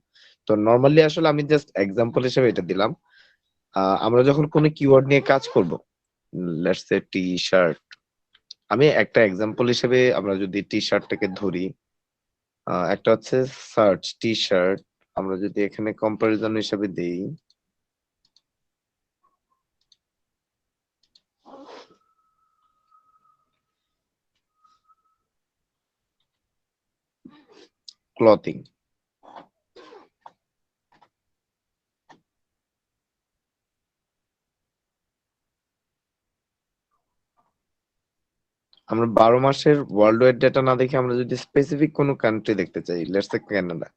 তো নর্মালি আসলে আমি জাস্ট এক্সাম্পল হিসেবে এটা দিলাম। আমরা যখন কোনো কিওয়ার্ড নিয়ে কাজ করব, লেটস সে টি শার্ট, আমি একটা এক্সাম্পল হিসেবে আমরা যদি টি শার্টটাকে ধরি, একটা হচ্ছে সার্চ টি শার্ট, আমরা যদি এখানে কম্পারিজন হিসেবে দেই, ক্লথিং, আমরা 12 মাসের ওয়ার্ল্ড ওয়াইড ডেটা না দেখে আমরা যদি স্পেসিফিক কোনো কান্ট্রি দেখতে চাই, লেটস সে কানাডা,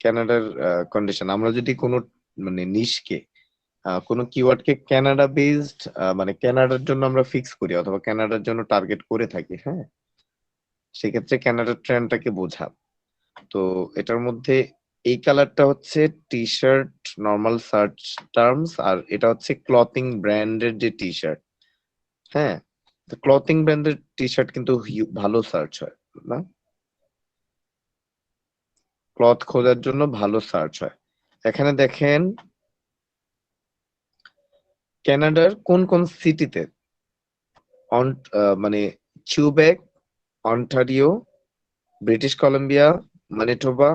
কানাডার কন্ডিশন, আমরা যদি কোনো মানে নিশকে কোনো কিওয়ার্ডকে কানাডা বেসড মানে কানাডার জন্য আমরা ফিক্স করি অথবা কানাডার জন্য টার্গেট করে থাকি, হ্যাঁ সেক্ষেত্রে কানাডার ট্রেন্ডটাকে বোঝা। তো এটার মধ্যে এই কালারটা হচ্ছে T shirt normal search terms, আর এটা হচ্ছে ক্লথিং ব্র্যান্ডের যে টি শার্ট। হ্যাঁ তো ক্লথিং ব্র্যান্ডের টি শার্ট কিন্তু ভালো সার্চ হয় না, ক্লথ খোঁজার জন্য ভালো সার্চ হয়। এখানে দেখেন কানাডার কোন কোন সিটিতে, মানে Quebec, Ontario, British Columbia, Manitoba,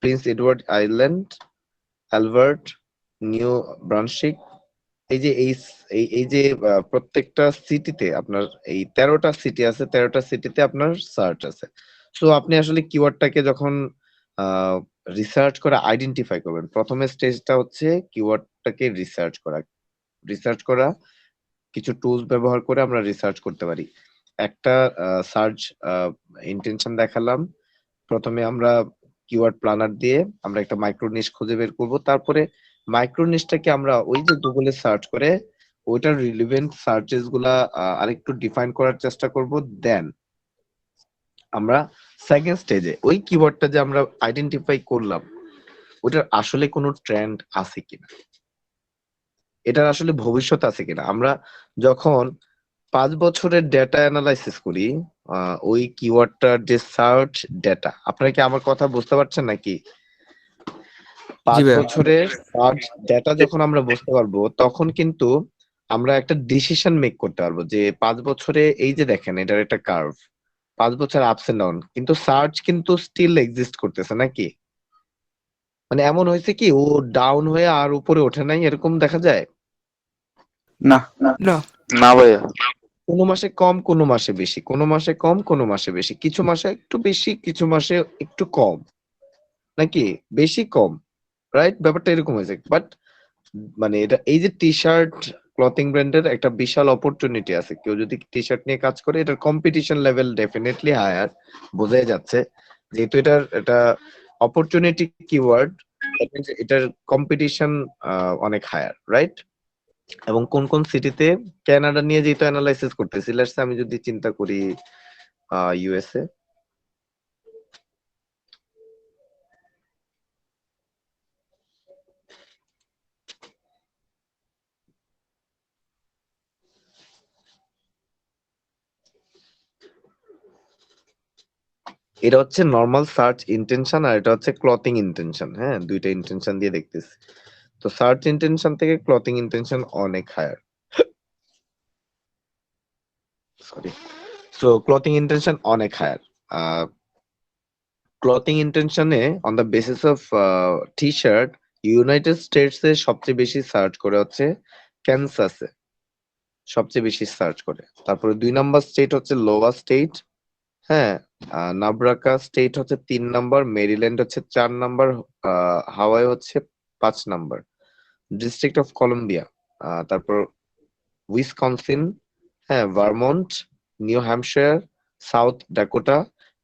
Prince Edward island, Albert, new Brunswick. এই যে এই যে প্রত্যেকটা সিটিতে আপনার এই 13টা সিটি আছে, 13টা সিটিতে আপনার সার্চ আছে। সো আপনি আসলে কিওয়ার্ডটাকে যখন রিসার্চ করে আইডেন্টিফাই করবেন, প্রথমে স্টেজটা হচ্ছে কিওয়ার্ডটাকে রিসার্চ করা। কিছু টুলস ব্যবহার করে আমরা রিসার্চ করতে পারি। একটা সার্চ ইন্টেনশন দেখালাম। প্রথমে আমরা কিওয়ার্ড প্ল্যানার দিয়ে আমরা একটা মাইক্রো নিশ খুঁজে বের করব। তারপরে মাইক্রো নিশটাকে আমরা ওই যে গুগলে সার্চ করে ওইটার রিলেভেন্ট সার্চেস গুলা আরেকটু ডিফাইন করার চেষ্টা করব। দেন আমরা সেকেন্ড স্টেজে ওই কিওয়ার্ডটা যে আমরা আইডেন্টিফাই করলাম ওটার আসলে কোনো ট্রেন্ড আছে কিনা, এটার আসলে ভবিষ্যৎ আছে কিনা। আমরা যখন 5 বছরের ডেটা অ্যানালাইসিস করি, ওই কিওয়ার্ডটার যে সার্চ ডেটা, আপনারা কি আমার কথা বুঝতে পারছেন নাকি? 5 ভাইয়া। বছরের সার্চ ডেটা যখন আমরা বুঝতে পারবো তখন কিন্তু আমরা একটা ডিসিশন মেক করতে পারবো যে 5 বছরে এই যে দেখেন এটার একটা কার্ভ, 5 বছর আপস এন্ড ডাউন, কিন্তু সার্চ কিন্তু স্টিল এক্সিস্ট করতেছে নাকি? মানে এমন হয়েছে কি ও ডাউন হয়ে আর উপরে ওঠে নাই, এরকম দেখা যায়? না না। না ভাইয়া। কোনো মাসে কম, কোনো মাসে বেশি, কোনো মাসে কম, কোনো মাসে বেশি, কিছু মাসে একটু বেশি, কিছু মাসে একটু কম, নাকি বেশি কম, রাইট? ব্যাপারটা এরকম হয়েছে। বাট মানে এটা এই যে টি শার্ট ক্লথিং ব্র্যান্ডের একটা বিশাল অপরচুনিটি আছে। কেউ যদি টি শার্ট নিয়ে কাজ করে এটার কম্পিটিশন লেভেল ডেফিনেটলি হায়ার, বোঝাই যাচ্ছে। যেহেতু এটা অপরচুনিটি কিওয়ার্ড, এটার কম্পিটিশন অনেক হায়ার, রাইট? এবং কোন কোন সিটিতে, কানাডা নিয়ে যেহেতু অ্যানালাইসিস করতেছি, লেটস আমি যদি চিন্তা করি ইউএসএ, এটা হচ্ছে নর্মাল সার্চ ইন্টেনশন আর এটা হচ্ছে ক্লথিং ইন্টেনশন। হ্যাঁ, দুইটা ইন্টেনশন দিয়ে দেখতেছি। তো সার্চ ইন্টেনশন থেকে ক্লথিং ইন্টেনশন অনেক higher, sorry. So clothing intention অনেক হায়ার। ক্লথিং ইন্টেনশনে on the basis of T shirt, United States এ সবচেয়ে বেশি সার্চ করে হচ্ছে ক্যানসাসে, সবচেয়ে বেশি সার্চ করে। তারপরে 2 নাম্বার স্টেট হচ্ছে লোয়া স্টেট, হ্যাঁ, নাব্রাকা স্টেট হচ্ছে 3 নাম্বার, মেরিল্যান্ড হচ্ছে 4 নাম্বার, হাওয়াই হচ্ছে 5 নাম্বার, ডিস্ট্রিক্ট অফ কলম্বিয়া, তারপর উইসকনসিন, হ্যাঁ, Vermont, new Hampshire, south Dakota.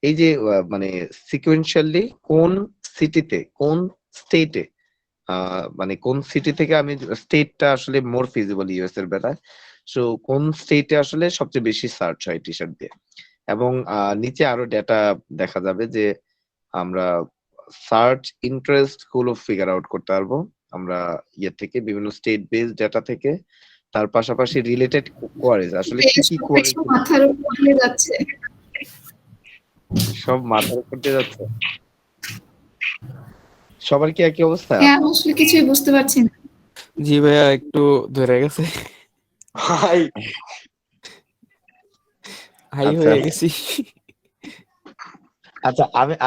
এই যে মানে সিকুয়েন্সিয়ালি কোন সিটিতে, কোন স্টেটে, মানে কোন সিটি থেকে, আমি স্টেটটা আসলে মোর ফিজিবল ইউএস এর বেলায়। সো কোন স্টেটে আসলে সবচেয়ে বেশি সার্চ হয় টি শার্ট দিয়ে। এবং নিচে আরো ডেটা দেখা যাবে যে আমরা সার্চ ইন্টারেস্ট গুলো ফিগার আউট করতে পারবো আমরা ইয়ে থেকে, বিভিন্ন স্টেট বেসড ডেটা থেকে। তার পাশাপাশি রিলেটেড কোয়ারিজ, আসলে কি কি কোয়ারিজ, সবকিছু মাথার উপর দিয়ে যাচ্ছে। সব মাথার উপর দিয়ে যাচ্ছে। সবার কি একই অবস্থা? হ্যাঁ, আমি আসলে কিছুই বুঝতে পারছি না। জি ভাইয়া, একটু ধরে গেছে, ভাই হাই আচ্ছা হয়ে গেছি।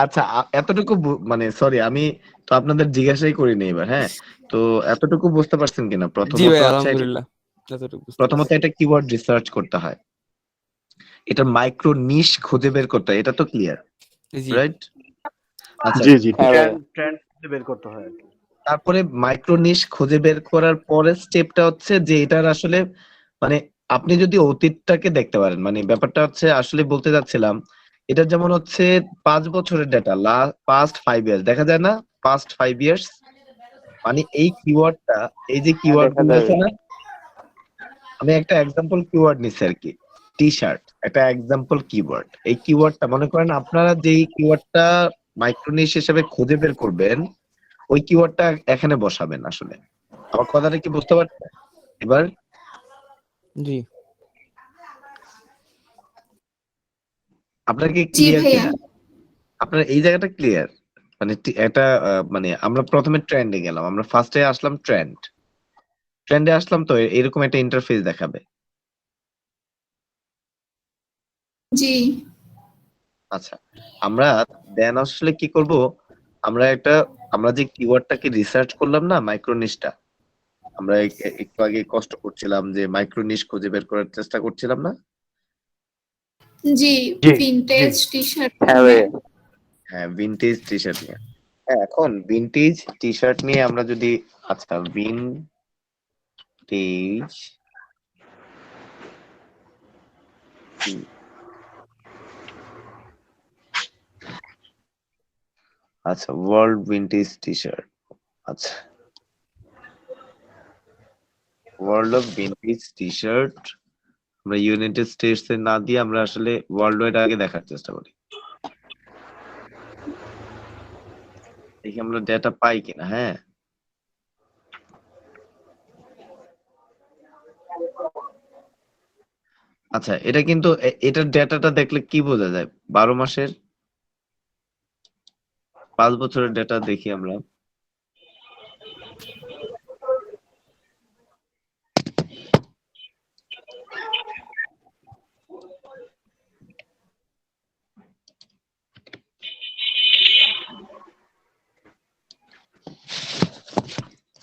আচ্ছা এতটুকু মানে সরি, আমি তো আপনাদের জিজ্ঞাসাই করিনি এবার। হ্যাঁ, তো এতটুকু বুঝতে পারছেন কিনা? জি প্রথমত ভাই, হচ্ছে আলহামদুলিল্লাহ যতটুকু বুঝতে প্রথমত পারছি। এটা কিওয়ার্ড রিসার্চ করতে হয়, এটা মাইক্রো নিশ খুঁজে বের করতে হয়, এটা তো ক্লিয়ার, জি রাইট? আচ্ছা, জি জি হ্যাঁ ভাইয়া। ট্রেন্ড বের করতে হয় আর কি। তারপরে মাইক্রো নিশ খুঁজে বের করার পরের স্টেপটা হচ্ছে যে এটার আসলে মানে আপনি যদি অতীতটাকে দেখতে পারেন, মানে ব্যাপারটা হচ্ছে আসলে বলতে যাচ্ছিলাম, এটা যেমন হচ্ছে 5 বছরের ডেটা, পাস্ট 5 ইয়ার্স দেখা যায় না, পাস্ট 5 ইয়ার্স, মানে এই কিওয়ার্ডটা, এই যে কিওয়ার্ড দেখা গুলো যাবে। আছে না, আমি একটা এক্সাম্পল কিওয়ার্ড নিচ্ছি আর কি, টি শার্ট একটা এক্সাম্পল কিওয়ার্ড। এই কিওয়ার্ডটা মনে করেন আপনারা যেই কিওয়ার্ডটা মাইক্রোনিশ হিসেবে খুঁজে বের করবেন, ওই কিওয়ার্ডটা এখানে বসাবেন। আসলে আমার কথাটা কি বুঝতে পারছেন এবার? জি আপনার কি জি ক্লিয়ার ভাইয়া। কিনা? আপনার এই জায়গাটা ক্লিয়ার? মানে এটা মানে আমরা প্রথমে ট্রেন্ডে গেলাম, আমরা ফার্স্টে আসলাম ট্রেন্ডে আসলাম, তো এরকম একটা ইন্টারফেস দেখাবে। জি আচ্ছা, আমরা দেন আসলে কি করব, আমরা যে কিওয়ার্ডটাকে রিসার্চ করলাম না, মাইক্রোনিশটা, আমরা একটু আগে কষ্ট করছিলাম যে মাইক্রোনিশ খুঁজে বের করার চেষ্টা করছিলাম না? জি, জি জি ভিনটেজ টি শার্ট হ্যাঁ ভাই হ্যাঁ, ভিনটেজ টি শার্ট নিয়ে। হ্যাঁ, এখন ভিনটেজ টি শার্ট নিয়ে আমরা যদি, আচ্ছা ভিনটেজ, আচ্ছা ওয়ার্ল্ড ভিনটেজ টি শার্ট, আচ্ছা world of vintage T shirt, আমরা ইউনাইটেড স্টেটস এর না দিয়ে আমরা আসলে ওয়ার্ল্ড ওয়াইড আগে দেখার চেষ্টা করি, দেখি আমরা ডেটা পাই কিনা। হ্যাঁ, আচ্ছা এটা কিন্তু এটার ডেটাটা দেখলে কি বোঝা যায়, 12 মাসের, 5 বছরের ডেটা দেখি আমরা।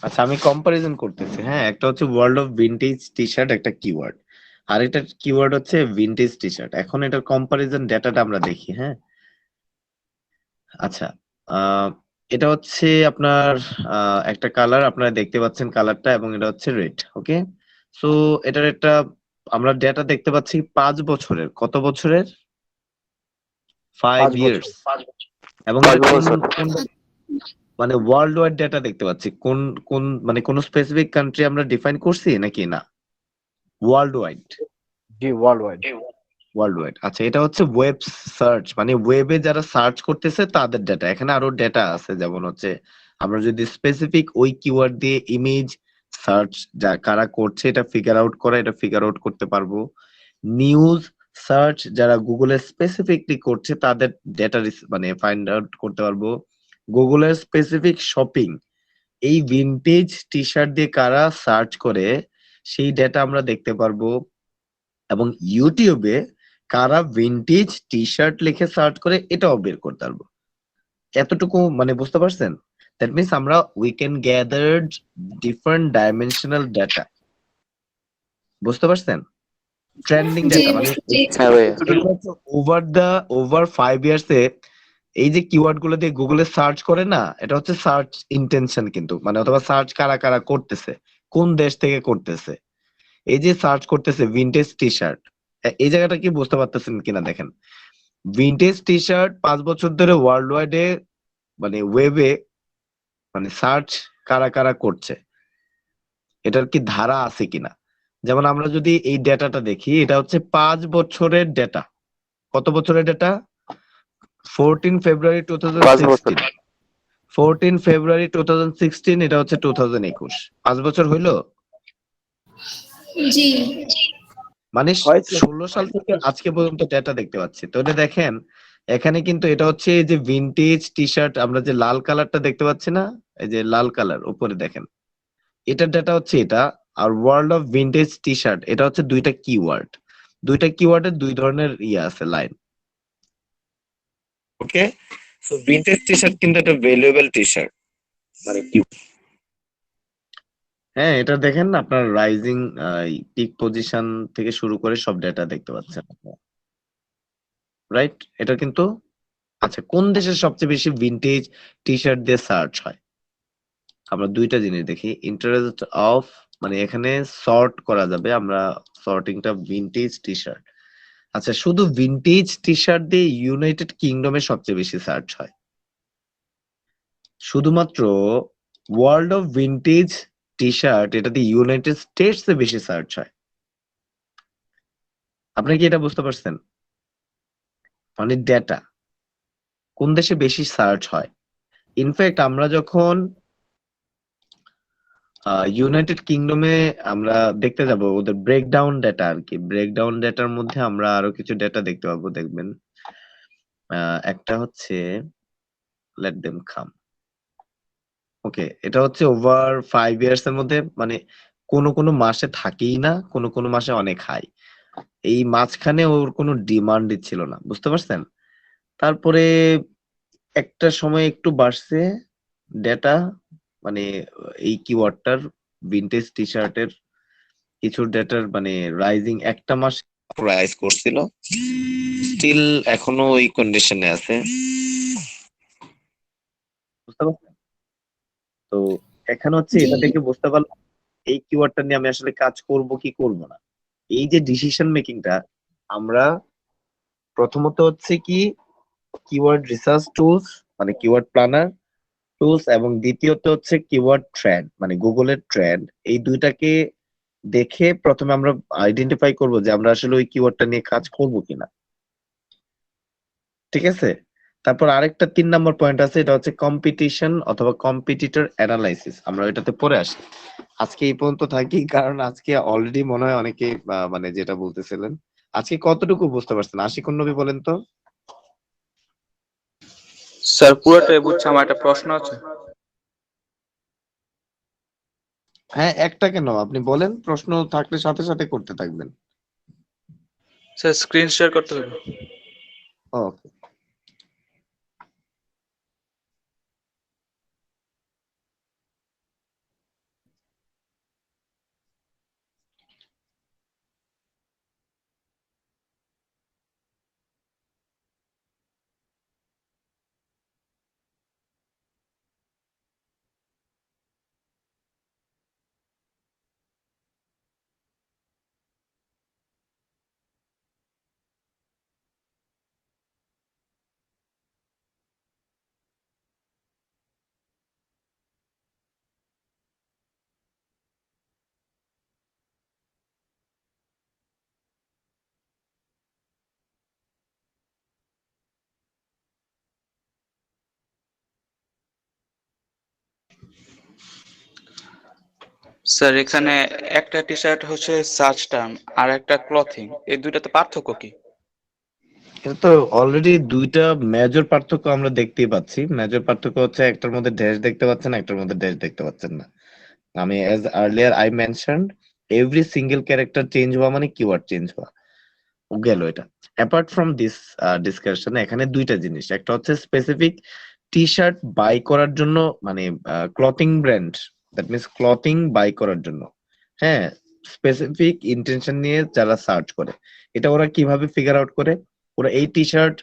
আচ্ছা আমি কম্পারিজন করতেছি। হ্যাঁ, একটা হচ্ছে world of vintage T shirt একটা কিওয়ার্ড, আর একটা কিওয়ার্ড হচ্ছে ভিনটেজ টি শার্ট। এখন এটার কম্পারিজন ডেটাটা আমরা দেখি। হ্যাঁ, আচ্ছা এটা হচ্ছে আপনার একটা কালার, আপনারা দেখতে পাচ্ছেন কালারটা, এবং এটা হচ্ছে রেড। ওকে, সো এটার একটা আমরা ডেটা দেখতে পাচ্ছি 5 বছরের। কত বছরের? 5 5 বছর ইয়ার্স। এবং 5 এটা কোন বছর মানে ওয়ার্ল্ড ওয়াইড ডেটা দেখতে পাচ্ছি। কোন কোন মানে কোন স্পেসিফিক কান্ট্রি আমরা ডিফাইন করছি নাকি না? World wide. জি ওয়ার্ল্ড ওয়াইড ওয়ার্ল্ড ওয়াইড। আচ্ছা এটা হচ্ছে ওয়েব সার্চ, মানে ওয়েবে যারা সার্চ করতেছে তাদের ডেটা। এখানে আরো ডেটা আছে, যেমন হচ্ছে আমরা যদি স্পেসিফিক ওই কিওয়ার্ড দিয়ে ইমেজ সার্চ যা কারা করছে এটা ফিগার আউট করা, এটা ফিগার আউট করতে পারবো। নিউজ সার্চ যারা গুগলে স্পেসিফিকলি করছে তাদের ডেটা মানে ফাইন্ড আউট করতে পারবো। গুগলের স্পেসিফিক শপিং, এই ভিনটেজ টি শার্ট দিয়ে কারা সার্চ করে সেই ডেটা আমরা দেখতে পারবো। এবং ইউটিউবে কারা ভিনটেজ টি শার্ট লিখে সার্চ করে এটাও বের করতে পারবো। এতটুকু মানে বুঝতে পারছেন? দ্যাট মিনস আমরা we can gather different dimensional data. বুঝতে পারছেন? ট্রেন্ডিং জি ডেটা মানে জি হ্যাঁ ভাই ওভার 5 ইয়ার্স এ এই যে কিওয়ার্ড গুলো দিয়ে গুগলে সার্চ করে না, এটা হচ্ছে সার্চ ইন্টেনশন, কিন্তু মানে অথবা সার্চ কারা কারা করতেছে, কোন দেশ থেকে করতেছে। এই যে সার্চ করতেছে ভিনটেজ টি শার্ট, এই জায়গাটা কি বুঝতে পারতেছেন কিনা দেখেন। ভিনটেজ টি শার্ট 5 বছর ধরে ওয়ার্ল্ড ওয়াইডে মানে ওয়েবে মানে সার্চ কারা কারা করছে, এটার কি ধারা আছে কিনা। যেমন আমরা যদি এই ডেটাটা দেখি, এটা হচ্ছে 5 বছরের ডেটা। কত বছরের ডেটা? 14 ফেব্রুয়ারি 5 বছর 2016, 14 ফেব্রুয়ারি 2016, এটা হচ্ছে 2021। 5 বছর হইলো, জি মানে হয়েছে 16 সাল থেকে আজকে পর্যন্ত ডেটা দেখতে পাচ্ছি। তো এটা দেখেন, এখানে কিন্তু এটা হচ্ছে এই যে ভিনটেজ টি শার্ট, আমরা যে লাল কালারটা দেখতে পাচ্ছি না, এই যে লাল কালার উপরে দেখেন, এটার ডেটা হচ্ছে এটা। আর world of vintage T shirt এটা হচ্ছে দুইটা কিওয়ার্ড, দুইটা কিওয়ার্ডের দুই ধরনের ইয়ে আছে, লাইন। ওকে, সো ভিনটেজ টি শার্ট কিন্তু একটা ভ্যালুয়েবল টি শার্ট মানে কি। হ্যাঁ, এটা দেখেন আপনার রাইজিং পিক পজিশন থেকে শুরু করে সব ডেটা দেখতে পাচ্ছেন, রাইট? এটা কিন্তু আচ্ছা কোন দেশের সবচেয়ে বেশি ভিনটেজ টি শার্ট দিয়ে সার্চ হয়? আমরা দুইটা জিনিস দেখি, ইন্টারেস্ট অফ, মানে এখানে সর্ট করা যাবে, আমরা সর্টিংটা ভিনটেজ টি শার্ট। আচ্ছা শুধু ভিনটেজ টি শার্ট দিয়ে ইউনাইটেড কিংডমে সবচেয়ে বেশি সার্চ হয়। শুধুমাত্র world of vintage T shirt এটা দিয়ে ইউনাইটেড স্টেটস এ বেশি সার্চ হয়। আপনি কি এটা বুঝতে পারছেন? মানে ডেটা কোন দেশে বেশি সার্চ হয়। ইনফ্যাক্ট আমরা যখন ইউনাইটেড কিংডমে আমরা দেখতে যাব ওদের ব্রেকডাউন ডেটা, আর কি ব্রেকডাউন ডেটার মধ্যে আমরা আরো কিছু ডেটা দেখতে পাবো, দেখবেন। একটা হচ্ছে লেট দেম কাম। ওকে, এটা হচ্ছে ওভার 5 ইয়ার্স এর মধ্যে, মানে কোন কোন মাসে থাকেই না, কোন কোন মাসে অনেক হাই। এই মাঝখানে ওর কোনো ডিমান্ডই ছিল না, বুঝতে পারছেন? তারপরে একটা সময় একটু বাড়ছে ডেটা, মানে এই কিওয়ার্ডটার ভিনটেজ টি শার্টের কিছু ডেটার মানে রাইজিং একটা মাস রাইজ করছিল, স্টিল এখনো ওই কন্ডিশনে আছে, বুঝতে পারছেন? তো এখানে হচ্ছে জি এটা থেকে বুঝতে পারলাম এই কিওয়ার্ডটা নিয়ে আমি আসলে কাজ করব কি করব না। এই যে ডিসিশন মেকিংটা আমরা প্রথমত হচ্ছে কি কিওয়ার্ড রিসার্চ টুলস মানে কিওয়ার্ড প্ল্যানার টুলস, এবং দ্বিতীয়ত হচ্ছে কিওয়ার্ড ট্রেন্ড মানে গুগলের ট্রেন্ড, এই দুইটাকে দেখে প্রথমে আমরা আইডেন্টিফাই করব যে আমরা আসলে ওই কিওয়ার্ডটা নিয়ে কাজ করব কিনা, ঠিক আছে? তারপর আরেকটা 3 নম্বর পয়েন্ট আছে, এটা হচ্ছে কম্পিটিশন অথবা কম্পিটিটর অ্যানালাইসিস, আমরা ওইটাতে পরে আসি। আজকে এই পর্যন্ত থাকি, কারণ আজকে অলরেডি মনে হয় অনেকে মানে যেটা বলতেছিলেন আজকে কতটুকু বুঝতে পারছেন, আশিকুন নবী বলেন তো। স্যার পুরোটাই বুঝছি, আমার একটা প্রশ্ন আছে। হ্যাঁ, একটা কেন, আপনি বলেন, প্রশ্ন থাকলে সাথে সাথে করতে থাকবেন। স্যার স্ক্রিন শেয়ার করতে হবে। ওকে, স্যার এখানে একটা টি শার্ট হচ্ছে সার্চ টার্ম আর একটা ক্লথিং, এই দুইটাতে পার্থক্য কি? এটা তো অলরেডি দুইটা মেজর পার্থক্য আমরা দেখতেই পাচ্ছি। মেজর পার্থক্য হচ্ছে একটার মধ্যে ড্যাশ দেখতে পাচ্ছেন, একটার মধ্যে ড্যাশ দেখতে পাচ্ছেন না। আমি as earlier I mentioned every single character change হওয়া মানে কিওয়ার্ড চেঞ্জ হওয়া, গেল এটা। অ্যাপার্ট ফ্রম দিস ডিসকাশন এখানে দুইটা জিনিস, একটা হচ্ছে স্পেসিফিক টি শার্ট বাই করার জন্য মানে clothing brand, that means clothing buy করার জন্য, হ্যাঁ, স্পেসিফিক ইন্টেনশন নিয়ে যারা সার্চ করে, এটা ওরা কিভাবে ফিগার আউট করে, ওরা এই টি শার্ট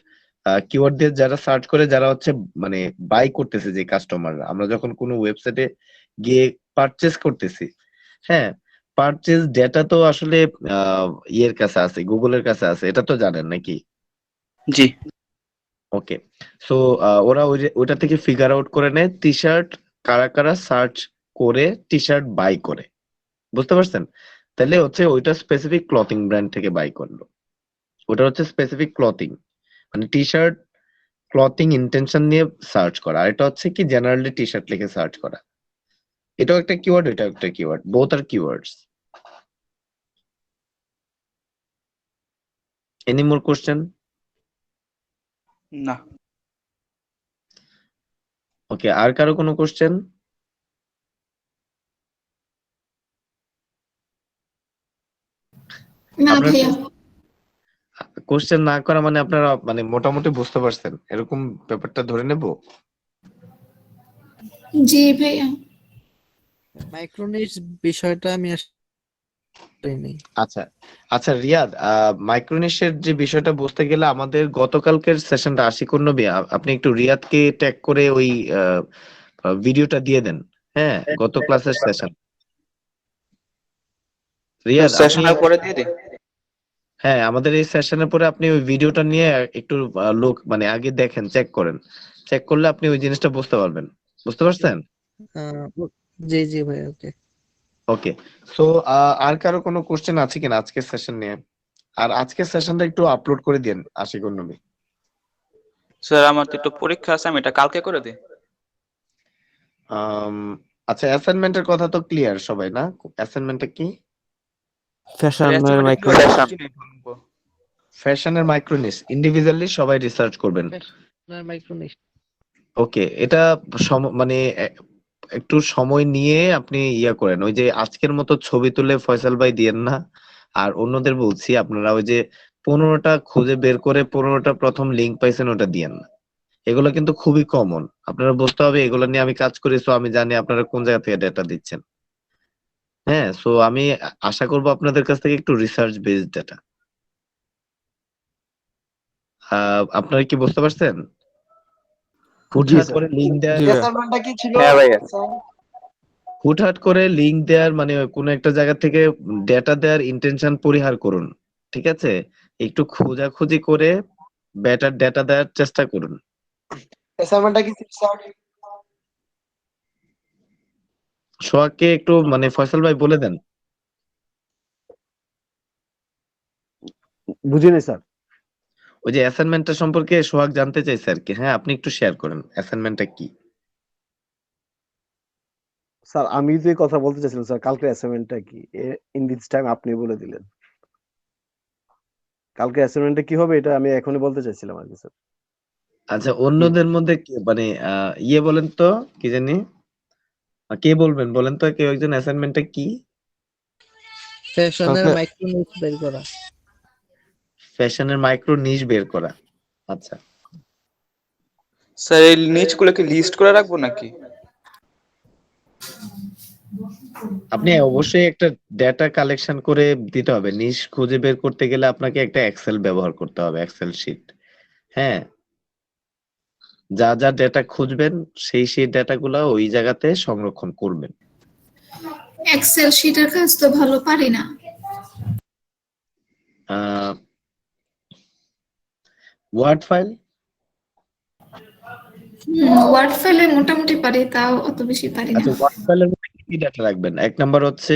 কিওয়ার্ড দিয়ে যারা সার্চ করে, যারা হচ্ছে মানে বাই করতেছে যে কাস্টমাররা, আমরা যখন কোনো ওয়েবসাইটে গিয়ে পারচেস করতেছি, হ্যাঁ, পারচেজ ডেটা তো আসলে ইয়ের কাছে আছে, গুগলের কাছে আছে, এটা তো জানেন নাকি? জি। ওকে, সো ওরা ওইটা থেকে ফিগার আউট করে নেয় টি শার্ট কারা কারা সার্চ করে টি শার্ট বাই করে, বুঝতে পারছেন? তাহলে হচ্ছে ওইটা স্পেসিফিক ক্লথিং ব্র্যান্ড থেকে বাই করলো, ওটা হচ্ছে স্পেসিফিক ক্লথিং মানে টি শার্ট ক্লথিং ইন্টেনশন নিয়ে সার্চ করা, আর এটা হচ্ছে কি জেনারেলি টি শার্ট লিখে সার্চ করা। এটাও একটা কিওয়ার্ড, এটাও একটা কিওয়ার্ড, বোথ আর কিওয়ার্ডস। Any more question? না। ওকে, আর কারো কোনো কোশ্চেন? না আপনার ভাইয়া। কোশ্চেন না করা মানে আপনারা মানে মোটামুটি বুঝতে পারছেন এরকম ব্যাপারটা ধরে নেব? জি ভাইয়া। মাইক্রোনিশ বিষয়টা আমি আসলে নেই। আচ্ছা আচ্ছা রিয়াদ, মাইক্রোনিশের যে বিষয়টা বুঝতে গেলে আমাদের গতকালকের সেশনটা আশিকুর নবী, আপনি একটু রিয়াদকে ট্যাগ করে ওই ভিডিওটা দিয়ে দেন, হ্যাঁ, গত ক্লাসের সেশন। রিয়াদ আপনি, সেশনের পরে দিয়ে দিই। হ্যাঁ, আমাদের এই সেশনের পরে আপনি ওই ভিডিওটা নিয়ে একটু লোক মানে আগে দেখেন, চেক করেন, চেক করলে আপনি ওই জিনিসটা বুঝতে পারবেন, বুঝতে পারছেন? জি জি ভাই, ওকে। ওকে, সো আর কারো কোনো কোশ্চেন আছে কিনা আজকের সেশন নিয়ে? আর আজকের সেশনটা একটু আপলোড করে দিন আশিকুর নবী। স্যার আমার তো একটু পরীক্ষা আছে, আমি এটা কালকে করে দিই। আচ্ছা, অ্যাসাইনমেন্টের কথা তো ক্লিয়ার সবাই না? অ্যাসাইনমেন্টটা কি? ফ্যাশনের মাইক্রোনিশ। ফ্যাশনের মাইক্রোনিশ ইন্ডিভিজুয়ালি সবাই রিসার্চ করবেন। ফ্যাশনের মাইক্রোনিশ। ওকে, এটা মানে একটু সময় নিয়ে আপনি ইয়া করেন, ওই যে আজকের মতো ছবি তুলে ফয়সাল ভাই দিয়েন না। আর অন্যদের বলছি আপনারা ওই যে 15টা খুঁজে বের করে 15টা প্রথম লিঙ্ক পাইছেন ওটা দিয়েন না। এগুলো কিন্তু খুবই কমন, আপনারা বুঝতে হবে এগুলো নিয়ে আমি কাজ করি, সো আমি জানি আপনারা কোন জায়গা থেকে ডেটা দিচ্ছেন। হ্যাঁ, সো আমি আশা করব আপনাদের কাছ থেকে একটু রিসার্চ বেসড ডেটা। আপনারা কি বুঝতে পারছেন? হুটহাট করে লিঙ্ক দেওয়ার, জি ভাইয়া। অ্যাসাইনমেন্টটা কি ছিল হ্যাঁ ভাইয়া। স্যার? হুটহাট করে লিঙ্ক দেওয়ার মানে কোনো একটা জায়গা থেকে ডেটা দেওয়ার ইন্টেনশন পরিহার করুন, ঠিক আছে? একটু খোঁজাখুঁজি করে বেটার ডেটা দেওয়ার চেষ্টা করুন। অ্যাসাইনমেন্টটা কি ছিল স্যার? সোহাগকে একটু মানে ফয়সাল ভাই বলে দেন। বুঝিনি স্যার। ওই যে অ্যাসাইনমেন্টটা সম্পর্কে সোহাগ জানতে চাইছে আর কি। হ্যাঁ, আপনি একটু শেয়ার করেন অ্যাসাইনমেন্টটা কি। স্যার আমি যে কথা বলতে চাইছিলাম স্যার, কালকে অ্যাসাইনমেন্টটা কি ইন দিস টাইম আপনি বলে দিলেন। কালকে অ্যাসাইনমেন্টটা কি হবে এটা আমি এখনই বলতে চাইছিলাম আর কি স্যার। আচ্ছা, অন্যদের মধ্যে মানে ইয়ে বলেন তো, কি জানি কে বলবেন বলেন তো, কেউ একজন অ্যাসাইনমেন্টটা কি? ফ্যাশনের কালকে মাইক্রো নিচ বের করা। ফ্যাশনের মাইক্রো নিশ বের করা। আচ্ছা, স্যার এই নিচগুলোকে লিস্ট করে রাখবো নাকি? আপনি অবশ্যই একটা ডেটা কালেকশন করে দিতে হবে। নিশ খুঁজে বের করতে গেলে আপনাকে একটা এক্সেল ব্যবহার করতে হবে, এক্সেল শিট। হ্যাঁ, যা যা ডেটা খুঁজবেন সেই ডেটাগুলো ওই জায়গাতে সংরক্ষণ করবেন। এক্সেল শিটের কাজ তো ভালো পারি না। ওয়ার্ড ফাইল, ওয়ার্ড ফাইলে মোটামুটি পারি, তাও অত বেশি পারি না। আচ্ছা ওয়ার্ড ফাইলের মধ্যে কি ডেটা রাখবেন? এক নাম্বার হচ্ছে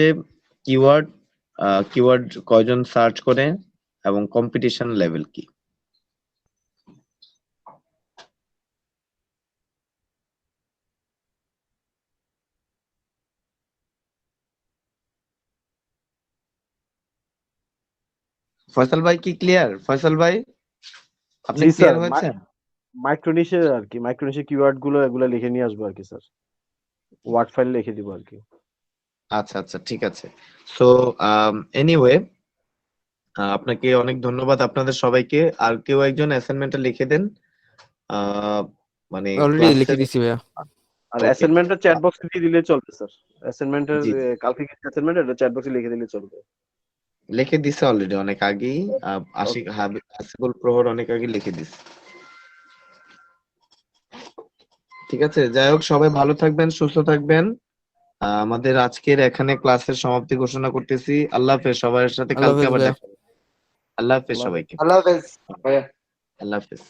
কিওয়ার্ড, কিওয়ার্ড কয়জন সার্চ করে এবং কম্পিটিশন লেভেল কি। ফয়সাল ভাই কি ক্লিয়ার? ফয়সাল ভাই আপনি জি স্যার, ক্লিয়ার হয়েছেন? মাইক্রোনিশের আর কি, মাইক্রোনিশের কিওয়ার্ড গুলো এগুলো লিখে নিয়ে আসবো আর কি স্যার, ওয়ার্ড ফাইল লিখে দিব আর কি। আচ্ছা আচ্ছা, ঠিক আছে। সো এনিওয়ে, আপনাকে অনেক ধন্যবাদ আপনাদের সবাইকে। আর কেউ একজন অ্যাসাইনমেন্টটা লিখে দেন। আহ, মানে অলরেডি লিখে ক্লাসের, দিছি ভাইয়া। আর ওকে, অ্যাসাইনমেন্টটা চ্যাট বক্সে দিয়ে দিলে চলবে স্যার। অ্যাসাইনমেন্টের জি জি, কালকে কি অ্যাসাইনমেন্ট এটা চ্যাট বক্সে লিখে দিলে চলবে। লিখে দিছে অলরেডি অনেক আগেই। আশিক ওকে হাসিবুল প্রহর অনেক আগে লিখে দিছে। ঠিক আছে, যাই হোক সবাই ভালো থাকবেন, সুস্থ থাকবেন। আমাদের আজকের এখানে ক্লাসের সমাপ্তি ঘোষণা করতেছি। আল্লাহ হাফেজ, সবার সাথে আল্লাহ কালকে হাফেজ আবার ভাইয়া। দেখা হবে। আল্লাহ হাফেজ আল্লাহ হাফেজ। সবাইকে। আল্লাহ হাফেজ ভাইয়া। আল্লাহ হাফেজ।